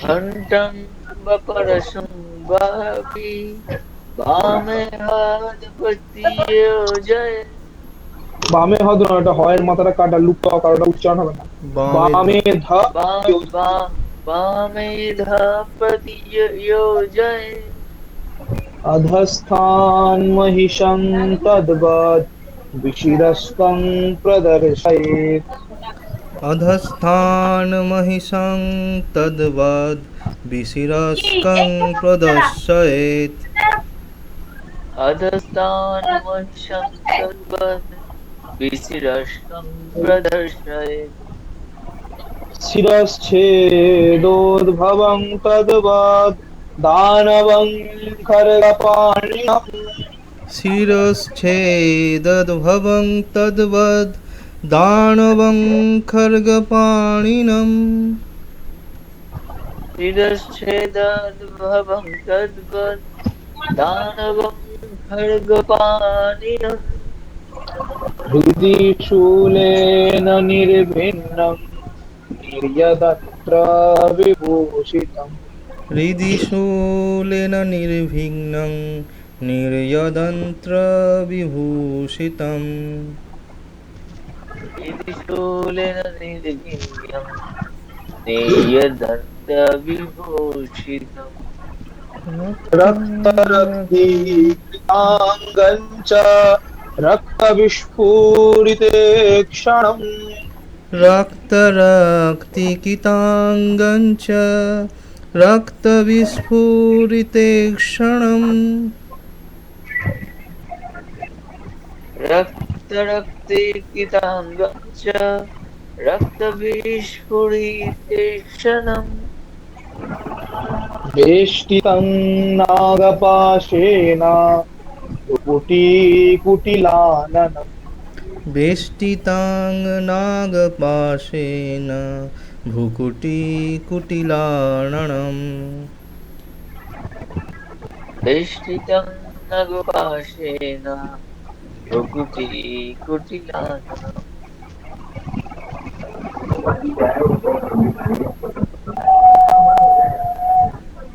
घण्टं वपरशुं वापि বামে হাত পতিয়ে জয়। বামে হয়তো না, এটা হয়ের মাথাটা কাটা, লুপ্ত হওয়া, কারোটা উচ্চারণ হবে না। বামে বামে ধা বাম বাম বামে পতিয়ে জয়। अधस्थान् महिषं तद्वद् विशिरस्तं प्रदर्शयेत्। अधस्थान् महिषं तद्वद् विशिरस्कं प्रदर्शयेत्। अधस्तान् महिषं तद्वद् विशिरष्टं प्रदर्शयेत्। शिरश्छेदोद्भवं तद्वद् दानवं खड्गपाणिनम्। शिरश्छेदद्भवं तद्वद् दानवं खड्गपाणिनम्। शिरश्छेदोद्भवं तद्वद् दानवं खड्गपाणिनम्। हृदि शूलेन निर्भिन्नं निर्यदत्र विभूषितम्। हृदि शूलेन निर्विघ्नं निर्यदन्त्र विभूषितम्। इति शूलेन निर्भिन्नं नेयदन्तविभूषितम्। रक्तरक्तीकृताङ्गं च रक्तविस्फुरिते क्षणम्। रक्तरक्तिकिताङ्गं च रक्तविस्फुरिते क्षणम्। रक्तरक्तिकिताङ्गं च रक्तविस्फुरिते क्षणम्। वेष्टितं नागपाशेन भ्रुकुटीकुटिलाननम्। वेष्टिताङ्गनागपाशेन भ्रुकुटीकुटिलाननम्। वेष्टितं नगपाशेन भ्रुकुटीकुटिलाननम्।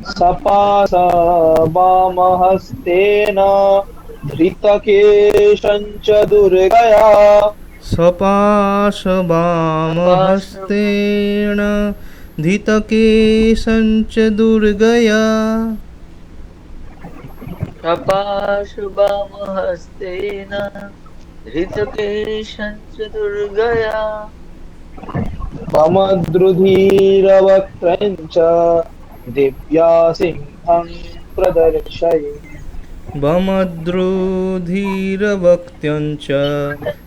सपासवामहस्तेन धृतकेशं च दुर्गया। सपाशवामहस्तेन धितकेशं च दुर्गया। शपाशुभमहस्तेन धृतकेशं च दुर्गया। ममद्रुधिरवक्त्रं च दिव्या सिंहं प्रदर्शये। वमद्रुधिरवक्त्यं च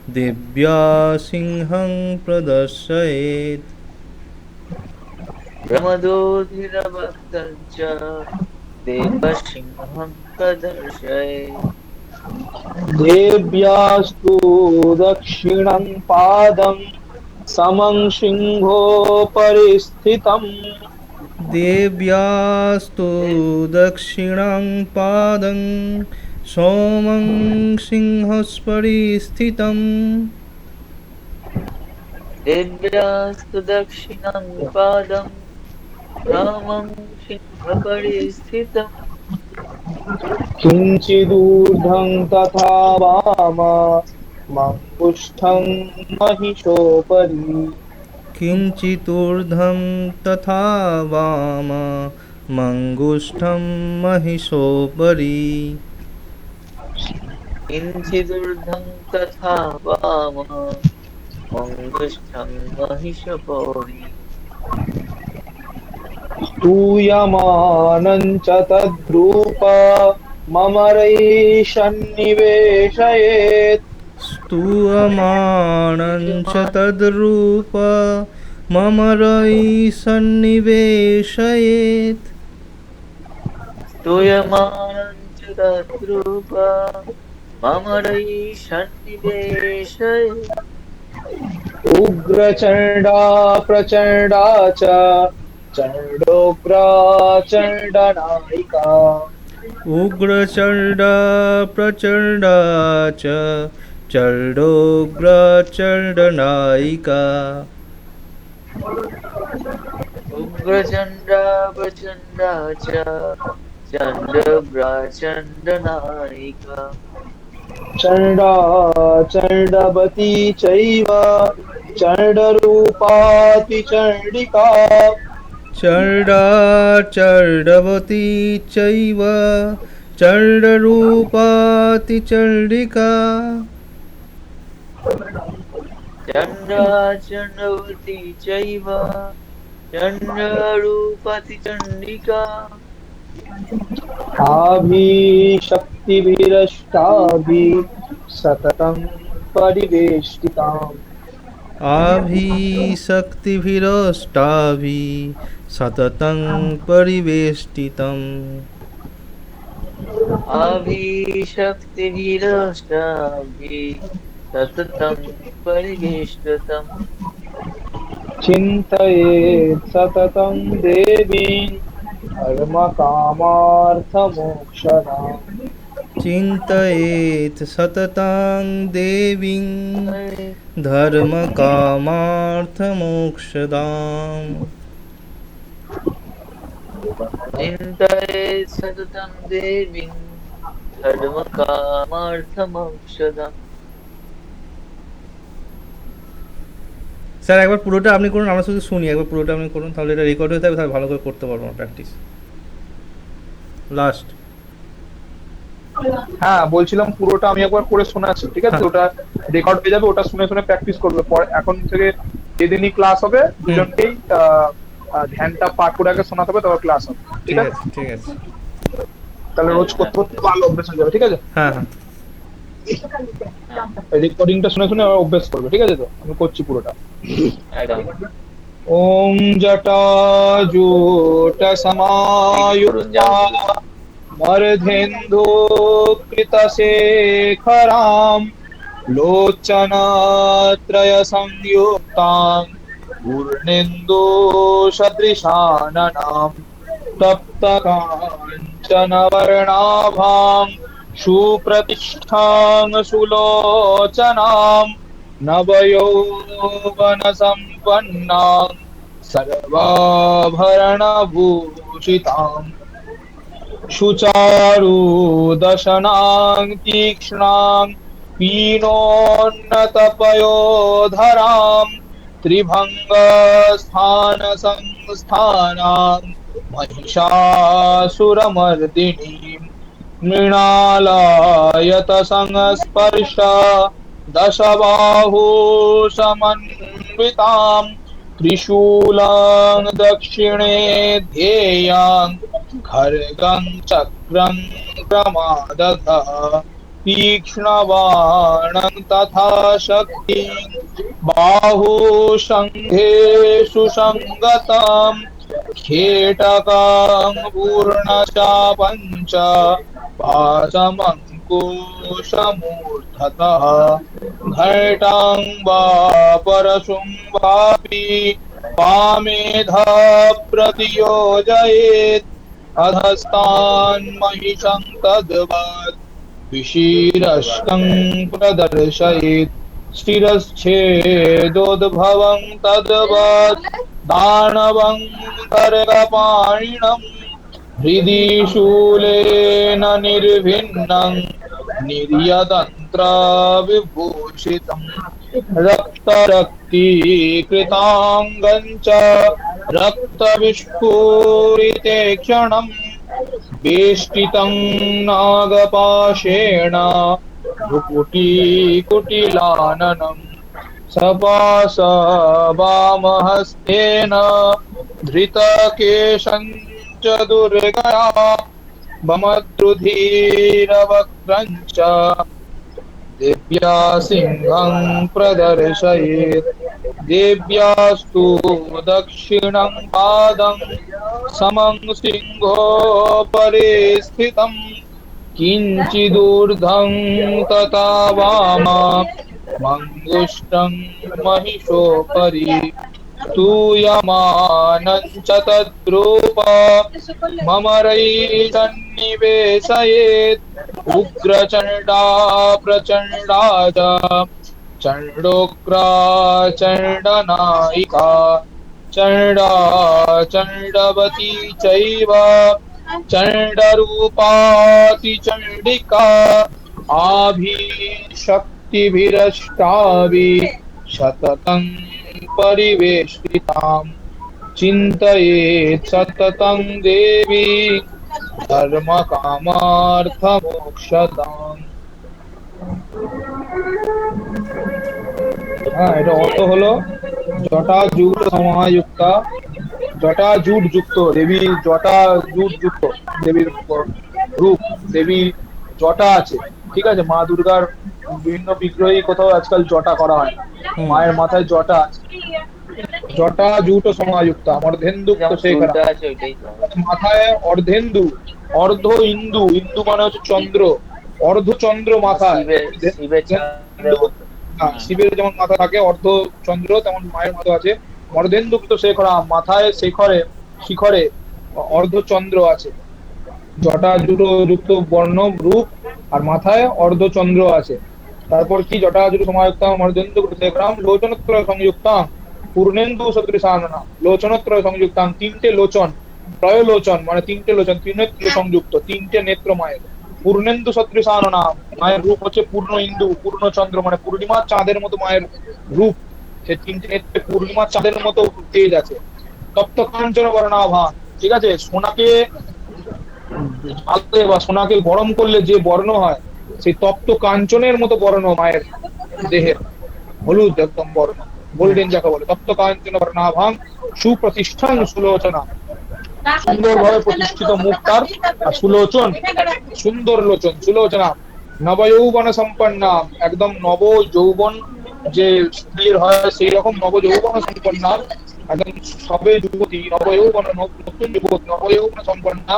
दिव्या सिंहं प्रदर्शयेत्। प्रमदोधिरभक्तं च देवसिंहं प्रदर्शयेत्। देव्यास्तु दक्षिणं पादं समं सिंहोपरि स्थितम्। देव्यास्तु दक्षिणं पादं सोमं सिंहस्परि स्थितम्। देव्यास्तु दक्षिणं पादं रामं सिंहपरि स्थितम्। किञ्चिदूर्ध्वं तथा वाममङ्गुष्ठं महिषोपरि। किञ्चितूर्ध्वं तथा वाममङ्गुष्ठं महिषोपरि। किञ्चिदूर्ध्वं तथा वाममङ्गुष्ठं महिषोपरि। स्तूयमानं च तद्रूपममरैः सन्निवेशयेत्। स्तूयमानं च तद्रूपममरैः सन्निवेशयेत्। स्तूयमानं च तद्रूपा मम सन्निवेशय। उग्रचण्डा प्रचण्डा च चण्डोग्रा चण्डनायिका। उग्रचण्डा प्रचण्डा च चण्डोग्रचण्डनायिका। उग्रचण्डा प्रचण्डा च चण्डनायिका चण्डा चण्डवती चैव चण्डरूपाति चण्डिका चण्डा चण्डवती चैव चण्डरूपाति चण्डिका चण्डा चण्डवती चैव चण्डरूपति चण्डिका आभिशक्तिभिरष्टाभिः सततं परिवेष्टिताम् आभिशक्तिभिरष्टाभिः सततं परिवेष्टितम् अभिशक्तिभिरष्टाभिः सततं परिवेष्टितम् चिन्तयेत् सततं देवीं धर्मकामार्थमोक्षदाम् चिन्तयेत् सततं देवीं धर्मकामार्थमोक्षदाम् चिन्तयेत् सततं देवीं धर्मकामार्थमोक्षदाम् স্যার একবার পুরোটা আপনি করুন, আমরা শুধু শুনি, একবার পুরোটা আপনি করুন, তাহলে এটা রেকর্ড হয়ে থাকবে, তাহলে ভালো করে করতে পারবো না প্র্যাকটিস। লাস্ট। হ্যাঁ বলছিলাম পুরোটা আমি একবার করে শোনাচ্ছি, ঠিক আছে? হ্যাঁ। ওটা রেকর্ড হয়ে যাবে, ওটা শুনে শুনে প্র্যাকটিস করবে। পরে এখন থেকে যেদিনই ক্লাস হবে দুজনকেই ধ্যানটা পাঠ করে আগে শোনাতে হবে, তারপর ক্লাস হবে, ঠিক ঠিক আছে? আছে, ঠিক আছে। তাহলে রোজ করতে করতে ভালো অভ্যেস হয়ে যাবে, ঠিক আছে? হ্যাঁ হ্যাঁ রেকর্ডিংটা শুনে শুনে আবার অভ্যেস করবে, ঠিক আছে? তো আমি করছি পুরোটা। একদম ওম জটাজূট সমায়ুক্তা মর্ধেন্দু কৃতশেখরাম লোচনত্রয় সংযুক্তাং পূর্ণেন্দু সদৃশাননাম তপ্ত কাঞ্চন বর্ণাভাং সুপ্রতিষ্ঠাং সুলোচনাম নবযৌবন সম্পন্নাং সর্বাভরণভূষিতাং সুচারুদশনাং তীক্ষ্ণাং পীনোন্নতপয়োধরাম ত্রিভঙ্গস্থান সংস্থানাং महिषासुरमर्दिनीं मृणालयत संस्पर्श दशबाहु समन्वितां त्रिशूलं दक्षिणे ध्येयां खड्गं चक्रं क्रमादधः तीक्ष्णबाणं तथा शक्तिं बाहु शङ्खे सुसङ्गतम् खेटकां पूर्णशापं च पाशमङ्कुशमूर्धतः घटां वा परशुम्भापि पामेधा प्रतियोजयेत् अधस्तान् महिषं तद्वत् विशीरष्टं प्रदर्शयेत् शिरश्छेदोद्भवं तद्वत् दानवं खड्गपाणिनं हृदि शूलेन निर्भिन्नं निर्यतन्त्रविभूषितं रक्तरक्तीकृताङ्गं च रक्तविस्फुरिते क्षणं वेष्टितं नागपाशेण भ्रुकुटीकुटिलाननम् सपास वामहस्तेन धृतकेशं च दुर्गया ममद्रुधिरवक्त्रं च देव्या सिंहं प्रदर्शयेत् देव्यास्तु दक्षिणं पादं समं सिंहोपरि स्थितं किञ्चिदूर्ध्वं तथा वामा मङ्गुष्टं महिषोपरि स्तूयमानं च तद्रूप ममरैषन्निवेशयेत् उग्रचण्डा प्रचण्डा च चण्डोग्रा चण्डनायिका चण्डा चण्डवती चैव चण्डरूपाति चण्डिका आभिशक्तिभिरष्टाभिः सततं परिवेष्टिताम् चिन्तयेत् सततं देवी धर्मकामार्थमोक्षदाम्। হ্যাঁ, এটা অর্থ হলো জটাজুট সমাযুক্তা, জটাজুট যুক্ত দেবী, জটাজুট যুক্ত দেবীর রূপ, দেবী জটা আছে, ঠিক আছে। মা দুর্গার বিভিন্ন বিগ্রহে কোথাও আজকাল জটা করা হয়, মায়ের মাথায় জটা আছে। জটাজুট সমাযুক্তা অর্ধেন্দুক্ত শেখরা, চুলটা আছে ওইটাই তো। মাথায় অর্ধেন্দু, অর্ধ ইন্দু, ইন্দু মানে হচ্ছে চন্দ্র, অর্ধচন্দ্র মাথায়। শিবের চাঁদের মতো। হ্যাঁ, শিবের যেমন মাথা থাকে অর্ধ চন্দ্র, তেমন মায়ের মাথা আছে অর্ধেন্দুক্ত শেখরা, মাথায় শেখরে শিখরে অর্ধচন্দ্র আছে। জটা জুটো যুক্ত বর্ণ রূপ আর মাথায় অর্ধচন্দ্র আছে। তারপর কি জটা জুটো সমায়ুক্তাম অর্ধেন্দুক্ত শেখরাম লোচনত্রয় সংযুক্তাম পূর্ণেন্দু সদৃশাননা, লোচনত্রয় সংযুক্তাম, তিনটে লোচন, ত্রয় লোচন মানে তিনটে লোচন, ত্রিনেত্র সংযুক্ত, তিনটে নেত্র মায়ের। পূর্ণেন্দু সদৃশাননা, মায়ের রূপ হচ্ছে পূর্ণ ইন্দু, পূর্ণ চন্দ্র মানে পূর্ণিমার চাঁদের মতো মায়ের রূপ, সে তিনটে নেত্রে পূর্ণিমার চাঁদের মতো তেজ আছে। তপ্ত কাঞ্চন বর্ণাভান, ঠিক আছে, সোনাকে জ্বাললে বা সোনাকে গরম করলে যে বর্ণ হয়, সেই তপ্ত কাঞ্চনের মতো বর্ণ মায়ের দেহের, হলুদ একদম বর্ণ, গোল্ডেন যাকে বলে। তপ্ত কাঞ্চন বর্ণাভাং সুপ্রতিষ্ঠান সুলোচনা, সুন্দরভাবে প্রতিষ্ঠিত মুখ তার, আর সুলোচন সুন্দর লোচন, সুলোচনা। নবযৌবন সম্পন্না, একদম নব যৌবন যে স্ত্রীর হয় সেই রকম নব যৌবন সম্পন্না, একদম সবে যুবতী, নবযৌবন নতুন যুবতী, নবযৌবন সম্পন্না,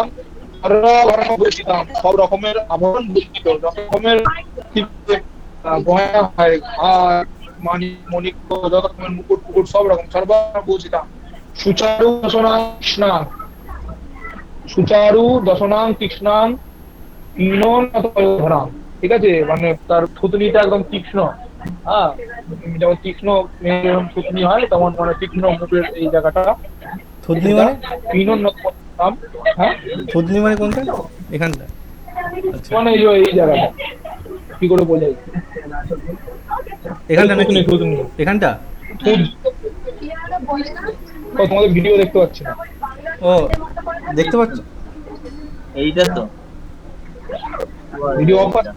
সর্বাভরণ ভূষিতাম, সব রকমের আভরণ ভূষিত, রকমের গয়না হয়, হার মানিক মণিক, যত রকমের মুকুট টুকুট সব রকম, সর্বাভরণ ভূষিতাম। সুচারু দশনাং কৃষ্ণা, সুচারু দশনাং কৃষ্ণাং ধরাম, ঠিক আছে, মানে তার থুতনিটা একদম তীক্ষ্ণ। হ্যাঁ, যেমন তীক্ষ্ণ যেমন থুতনি হয়, তেমন মানে তীক্ষ্ণ মুখের এই জায়গাটা। থুতনি মানে? হ্যাঁ, থুতনি মানে কোনটা? এখানটা? আচ্ছা, মানে এই জায়গাটা কি করে বোঝাই? এখানটা নাকি? থুতনি, থুতনি, এখানটা? তোমাদের ভিডিও দেখতে পাচ্ছি না। ও, দেখতে পাচ্ছ? এইটা তো ভিডিও অফ আছে?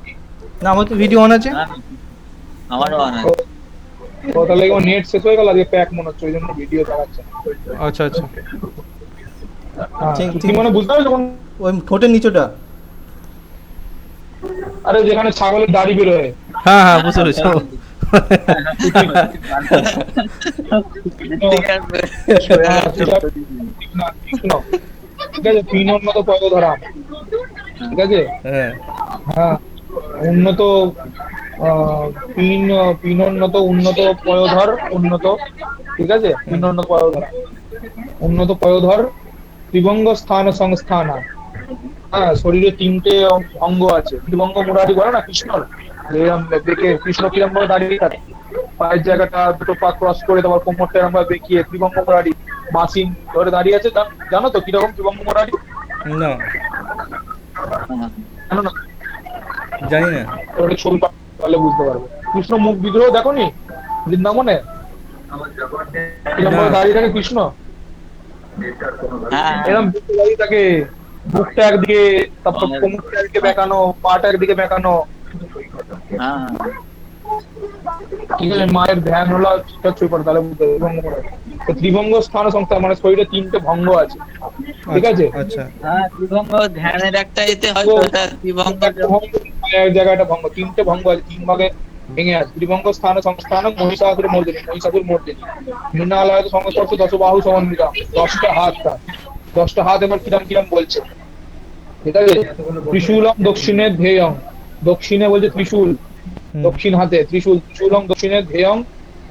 না, আমার তো ভিডিও অন আছে। হ্যাঁ, আমারও অনেক। ও তাহলে আমার নেট শেষ হয়ে গেল, আজকে প্যাক মনে হচ্ছে, ওই জন্য ভিডিও চালাচ্ছে না। আচ্ছা আচ্ছা, হ্যাঁ, ঠিক, কি ঠিক। মানে বুঝতে পারছো? ওই ঠোঁটের নিচটা? আরে যেখানে ছাগলের দাড়ি বেরোয়। হ্যাঁ হ্যাঁ, বুঝতে পেরেছি। হ্যাঁ, তীক্ষ্ণ, ঠিক আছে, পিনোন্নত পয়োধরাম, ঠিক আছে। হ্যাঁ, হ্যাঁ, উন্নত পিনোন্নত উন্নত পয়োধর, উন্নত, ঠিক আছে, পিনোন্নত পয়োধর, উন্নত পয়োধর, ত্রিভঙ্গ স্থান সংস্থান। হ্যাঁ, শরীরে তিনটে অঙ্গ আছে, ত্রিভঙ্গ মুরারি বলে না কৃষ্ণর, এরকম দেখে কৃষ্ণ কিরম ভাবে দাঁড়িয়ে থাকে, পায়ের জায়গাটা দুটো পা ক্রস করে, তোমার কোমরটা এরকম ভাবে বেঁকিয়ে ত্রিভঙ্গ মুরারি মাসিন ধরে দাঁড়িয়ে আছে। জানো তো কিরকম ত্রিভঙ্গ মুরারি? না জানো না? জানি না। ওটা ছবি তাহলে বুঝতে পারবে। কৃষ্ণ মুখ বিগ্রহ দেখোনি বৃন্দাবনে কিরকম ভাবে দাঁড়িয়ে থাকে কৃষ্ণ? হ্যাঁ, এরকম দাঁড়িয়ে থাকে, মুখটা একদিকে, তারপর কোমরটা একদিকে বেঁকানো, পাটা একদিকে বেঁকানো, হ্যাঁ, ঠিক আছে। মায়ের ধ্যান হলো ঠিকঠাক ছবি পড়ে, তাহলে বুঝতে পারবে। ত্রিভঙ্গ স্থান সংস্থা মানে শরীরে তিনটে ভঙ্গ আছে, ঠিক আছে। আচ্ছা, হ্যাঁ, ত্রিভঙ্গ ধ্যানের একটা এতে হয়তো ওটা ত্রিভঙ্গ। এক জায়গাটা ভঙ্গ, তিনটে ভঙ্গ আছে, তিন ভাগে ভেঙে আছে। ত্রিভঙ্গ স্থান সংস্থান মহিষাসুর মর্দিনী, মহিষাসুর মর্দিনী। মৃণালয় সংস্পর্শ দশবাহু সমন্বিতা, 10টা হাত তার, 10টা হাত এবার কিরাম কিরাম বলছে, ঠিক আছে। ত্রিশূলম দক্ষিণে ধ্যেয়ং, দক্ষিণে বলছে ত্রিশূল, দক্ষিণ হাতে ত্রিশূল, ত্রিশূলং দক্ষিণে ধ্যেয়ং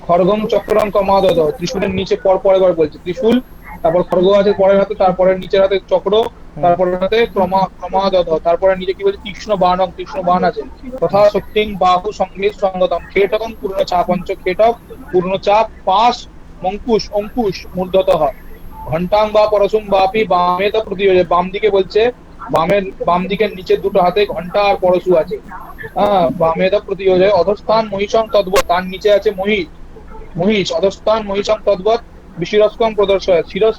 খড়গম চক্রং কমাদদ, ত্রিশূলের নিচে পর এবার বলছে ত্রিশূল, তারপর খড়গ আছে পরের হাতে, তারপরে নিচের হাতে চক্র, তারপরের হাতে ক্রমাদদ, তারপরে নিচে কি বলছে তীক্ষ্ণ বাণং, তীক্ষ্ণ বাণ আছে। তথা শক্তিং বাহু সংগীত সঙ্গতম খেটকং পূর্ণ চাপ, পঞ্চ খেটক পূর্ণ চাপ, পাশ মঙ্কুশ অঙ্কুশ মূর্ধতঃ, ঘন্টাং বা পরশুম বাপি বামে তো প্রতিযোজে, বাম দিকে বলছে, বাম দিকের নিচের দুটো হাতে ঘন্টা আর পরশু আছে। হ্যাঁ, বামে তো প্রতিযোজে অধস্থান মহিষং তদ্বৎ, তার নিচে আছে মহিষ অধস্থান মহিষং তদ্বৎ বিশিরস্কং প্রদর্শয় শিরস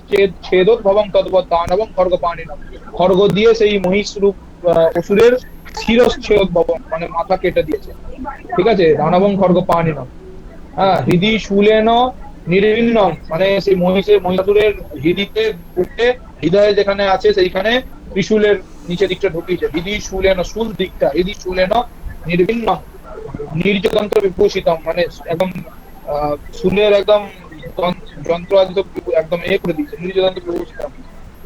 ছেদোৎ ভবং তদ্বৎ দানবং খড়গ পাণিনম, খড়গ দিয়ে সেই মহিষ রূপ অসুরের শিরস ছেদ ভবং মানে মাথা কেটে দিয়েছে। ঠিক আছে, দানবং খড়গ পাণিনম। হ্যাঁ, হৃদি শূলেন নির্বিন্নম, মানে সেই মহিষাসুরের হৃদিতে উঠে, হৃদয়ে যেখানে আছে সেইখানে ত্রিশূলের নিচে দিকটা ঢুকিয়েছে। হৃদি শূলেন, শূল দিকটা, হৃদি শূলেন নির্বিন্নম নির্যতন্ত্র বিভূষিতম, মানে একদম শূলের একদম যন্ত্র আদিত একদম করে দিয়েছে, নির্যতন্ত্র বিভূষিতম।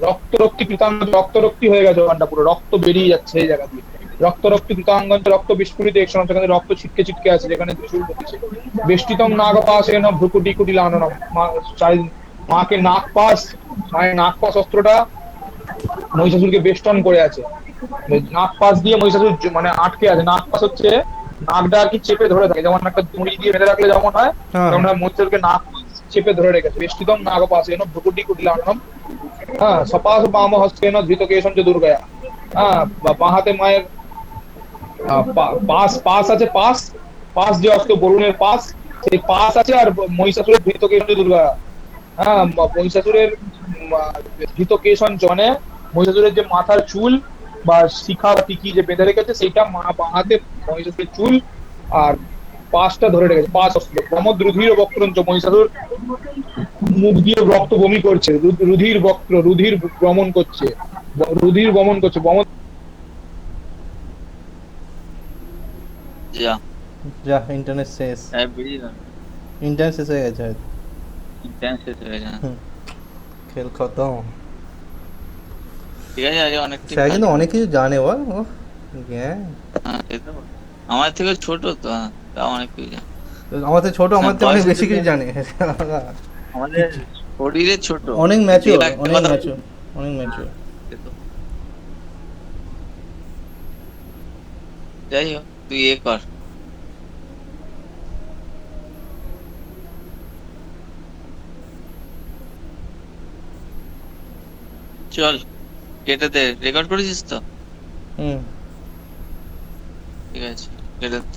রক্তরক্তি কৃতাঙ্গ, রক্তরক্তি হয়ে গেছে ওখানটা, পুরো রক্ত বেরিয়ে যাচ্ছে এই জায়গা দিয়ে। রক্তরক্তি কৃতাঙ্গ, রক্ত বিস্ফুরিত, এক সময় সেখানে রক্ত ছিটকে ছিটকে আছে যেখানে ত্রিশূল ঢুকেছে। বেষ্টিতম নাগপাশেন ভ্রুকুটি কুটিলাননম, মাকে নাগপাশ, মায়ের নাগপাশ অস্ত্রটা মহিষাসুরকে বেষ্টন করে আছে। নাগপাশ দিয়ে মহিষাসুর মানে আটকে আছে। নাগপাশ হচ্ছে নাগটা আর কি চেপে ধরে থাকে, যেমন একটা দড়ি দিয়ে বেঁধে রাখলে যেমন হয়, হ্যাঁ তেমন মহিষাসুরকে নাগ চেপে ধরে রেখেছে। বেষ্টিতম নাগপাশেন ভ্রুকুটি কুটিলাননম। হ্যাঁ, সপাশ বাম হস্তেন ধৃতকেশম চ দুর্গয়া। হ্যাঁ, বাঁ হাতে মায়ের পাস আছে, পাস যে অস্ত্র বরুণের পাস, সেই পাস আছে। আর মহিষাসুরের ধৃতকেশম চ দুর্গা। হ্যাঁ, মহিষাসুরের ধৃতকেশন মানে মহিষাসুরের যে মাথার চুল বা শিখা বা টিকি যে বেঁধে রেখেছে সেইটা বাঁ হাতে মহিষাসুরের চুল, আর পাসটা ধরে রেখেছে, পাস অস্ত্র। প্রমোদ্রুধির বক্রঞ্চ, মহিষাসুর মুখ দিয়ে রক্ত বমি করছে, রুধির বমন করছে, রুধির বমন করছে। যা যা ইন্টারনেট শেষ, হ্যাঁ বেরিয়ে গেল, ইন্টারনেট শেষ হয়ে গেছে হয়তো। ইন্টারনেট শেষ হয়ে গেছে। হুম, খেল খতম। ঠিক আছে, আজকে অনেক সে কিন্তু অনেক কিছু জানে বল ও। হ্যাঁ, আমার থেকে ছোট তো, হ্যাঁ, তাও অনেক কিছু জানে। আমার থেকে ছোট, আমার থেকে অনেক বয়সের বেশি দিকে কিছু জানে। আমাদের শরীরে ছোট, অনেক ম্যাচিওর, একটা অনেক কথা ম্যাচিওর, অনেক ম্যাচিওর। বলতে তো। যাই হোক, তুই এ কর। চল, কেটে দে। রেকর্ড করেছিস তো? হুম। ঠিক আছে, কেটে দে।